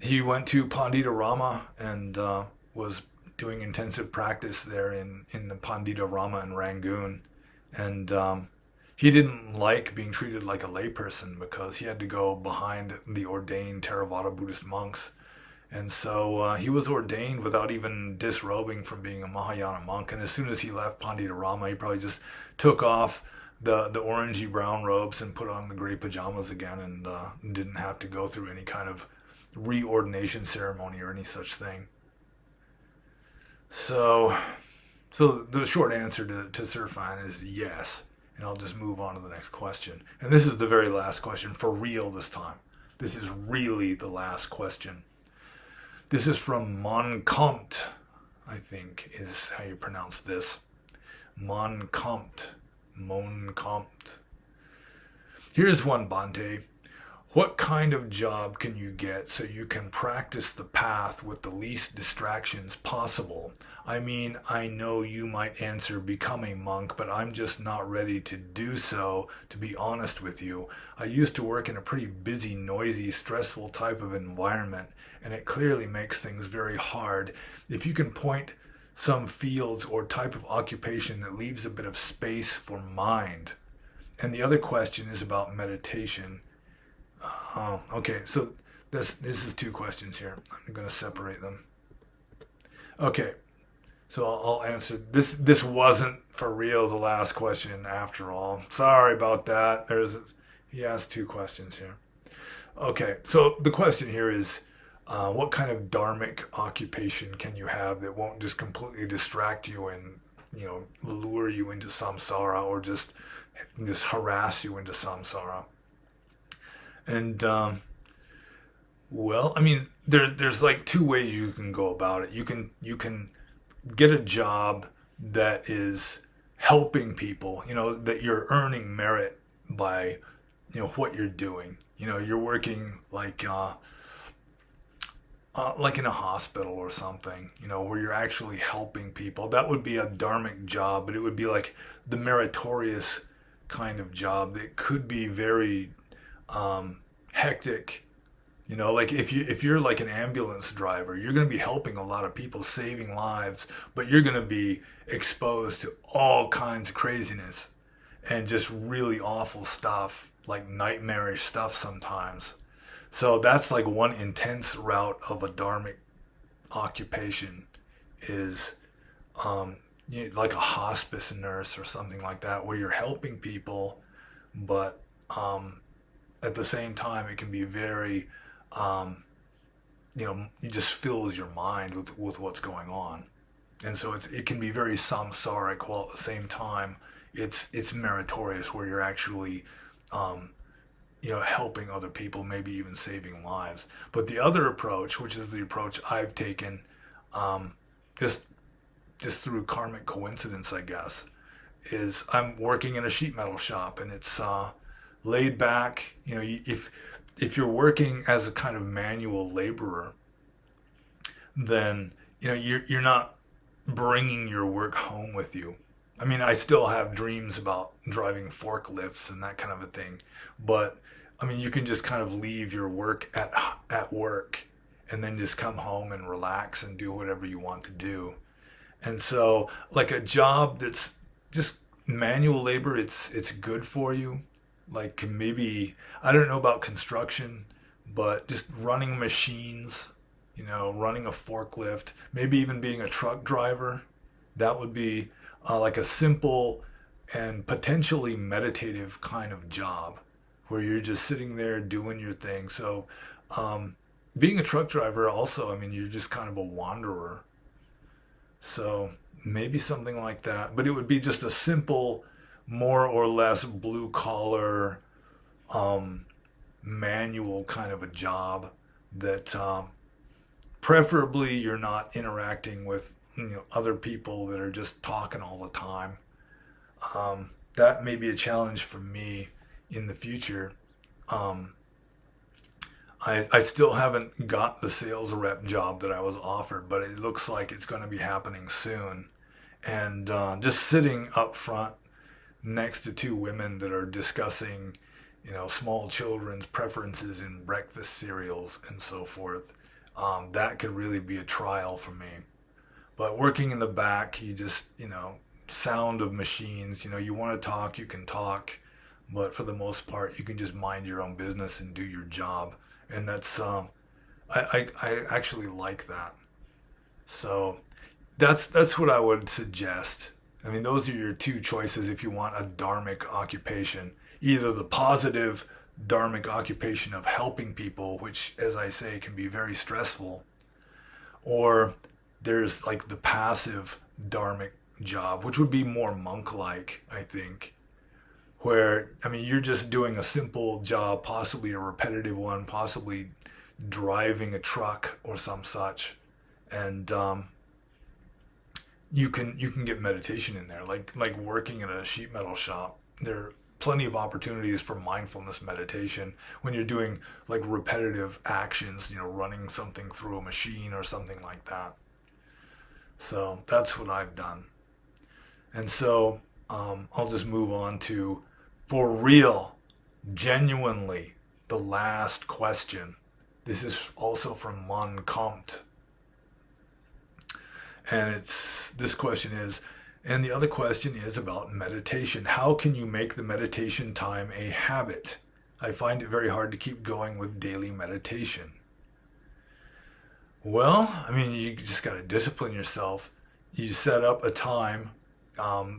he went to Pandita Rama and was doing intensive practice there in the Pandita Rama in Rangoon, and he didn't like being treated like a layperson because he had to go behind the ordained Theravada Buddhist monks. And so he was ordained without even disrobing from being a Mahayana monk. And as soon as he left Pandita Rama, he probably just took off the orangey brown robes and put on the gray pajamas again, and didn't have to go through any kind of reordination ceremony or any such thing. So, so the short answer to Sirfine is yes. And I'll just move on to the next question. And this is the very last question, for real this time. This is really the last question. This is from Moncomt, I think is how you pronounce this. Moncomt. Moncomt. Here's one, Bante. What kind of job can you get so you can practice the path with the least distractions possible? I mean, I know you might answer become a monk, but I'm just not ready to do so, to be honest with you. I used to work in a pretty busy, noisy, stressful type of environment, and it clearly makes things very hard. If you can point some fields or type of occupation that leaves a bit of space for mind. And the other question is about meditation. Oh, okay. So this is two questions here. I'm going to separate them. Okay. So I'll answer this. This wasn't for real the last question after all. Sorry about that. He asked two questions here. Okay. So the question here is, what kind of dharmic occupation can you have that won't just completely distract you and lure you into samsara, or just harass you into samsara? And well, I mean, there's like two ways you can go about it. You can get a job that is helping people. That you're earning merit by what you're doing. You're working like in a hospital or something. Where you're actually helping people. That would be a dharmic job, but it would be like the meritorious kind of job that could be very hectic. Like if you're like an ambulance driver, you're going to be helping a lot of people, saving lives, but you're going to be exposed to all kinds of craziness and just really awful stuff, like nightmarish stuff sometimes. So that's like one intense route of a dharmic occupation is like a hospice nurse or something like that, where you're helping people, but at the same time, it can be very, it just fills your mind with what's going on. And so it can be very samsaric, while at the same time, it's meritorious, where you're actually, helping other people, maybe even saving lives. But the other approach, which is the approach I've taken, just through karmic coincidence, I guess, is I'm working in a sheet metal shop, and it's laid back. If you're working as a kind of manual laborer, then you're not bringing your work home with you. I mean, I still have dreams about driving forklifts and that kind of a thing, but I mean, you can just kind of leave your work at work, and then just come home and relax and do whatever you want to do. And so, like a job that's just manual labor, it's good for you. Like maybe, I don't know about construction, but just running machines, running a forklift, maybe even being a truck driver. That would be like a simple and potentially meditative kind of job, where you're just sitting there doing your thing. So being a truck driver also, I mean, you're just kind of a wanderer. So maybe something like that. But it would be just a simple, more or less blue collar, manual kind of a job that preferably you're not interacting with other people that are just talking all the time. That may be a challenge for me in the future. I still haven't got the sales rep job that I was offered, but it looks like it's going to be happening soon. And just sitting up front next to two women that are discussing, small children's preferences in breakfast cereals and so forth, that could really be a trial for me. But working in the back, you just, sound of machines, you want to talk, you can talk. but for the most part, you can just mind your own business and do your job. And I actually like that. So that's what I would suggest. I mean, those are your two choices if you want a dharmic occupation. Either the positive dharmic occupation of helping people, which, as I say, can be very stressful, or there's like the passive dharmic job, which would be more monk-like, I think, where, I mean, you're just doing a simple job, possibly a repetitive one, possibly driving a truck or some such, and you can get meditation in there, like working in a sheet metal shop. There are plenty of opportunities for mindfulness meditation when you're doing like repetitive actions, running something through a machine or something like that. So that's what I've done. And so I'll just move on to, for real, genuinely, the last question. This is also from Mon Comte. And this question is, and the other question is about meditation. How can you make the meditation time a habit? I find it very hard to keep going with daily meditation. Well, I mean, you just got to discipline yourself. You set up a time,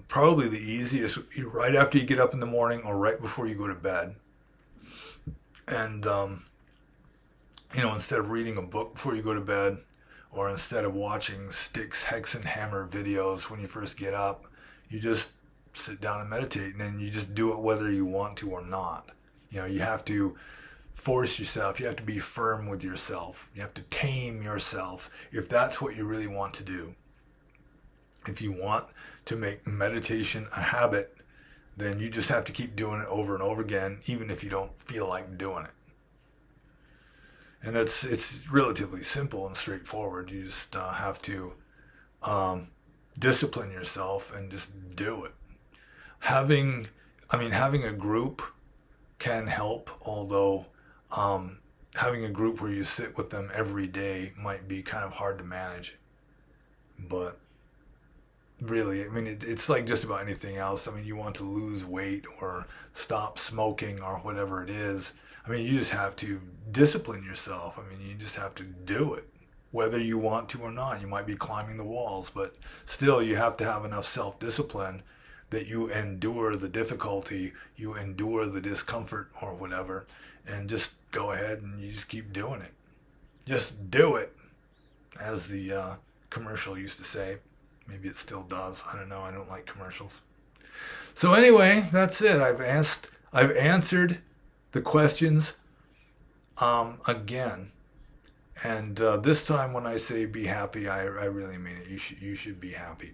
probably the easiest, right after you get up in the morning or right before you go to bed. And, instead of reading a book before you go to bed, or instead of watching Styx Hexenhammer videos when you first get up, you just sit down and meditate, and then you just do it whether you want to or not. You have to force yourself. You have to be firm with yourself. You have to tame yourself if that's what you really want to do. If you want to make meditation a habit, then you just have to keep doing it over and over again, even if you don't feel like doing it. And it's relatively simple and straightforward. You just have to discipline yourself and just do it. Having a group can help, although having a group where you sit with them every day might be kind of hard to manage. But really, I mean, it's like just about anything else. I mean, you want to lose weight or stop smoking or whatever it is. I mean, you just have to discipline yourself. I mean, you just have to do it, whether you want to or not. You might be climbing the walls, but still you have to have enough self-discipline that you endure the difficulty, you endure the discomfort or whatever, and just go ahead and you just keep doing it. Just do it, as the commercial used to say. Maybe it still does. I don't know. I don't like commercials. So anyway, that's it. I've answered the questions again, and this time when I say be happy, I really mean it. You should be happy.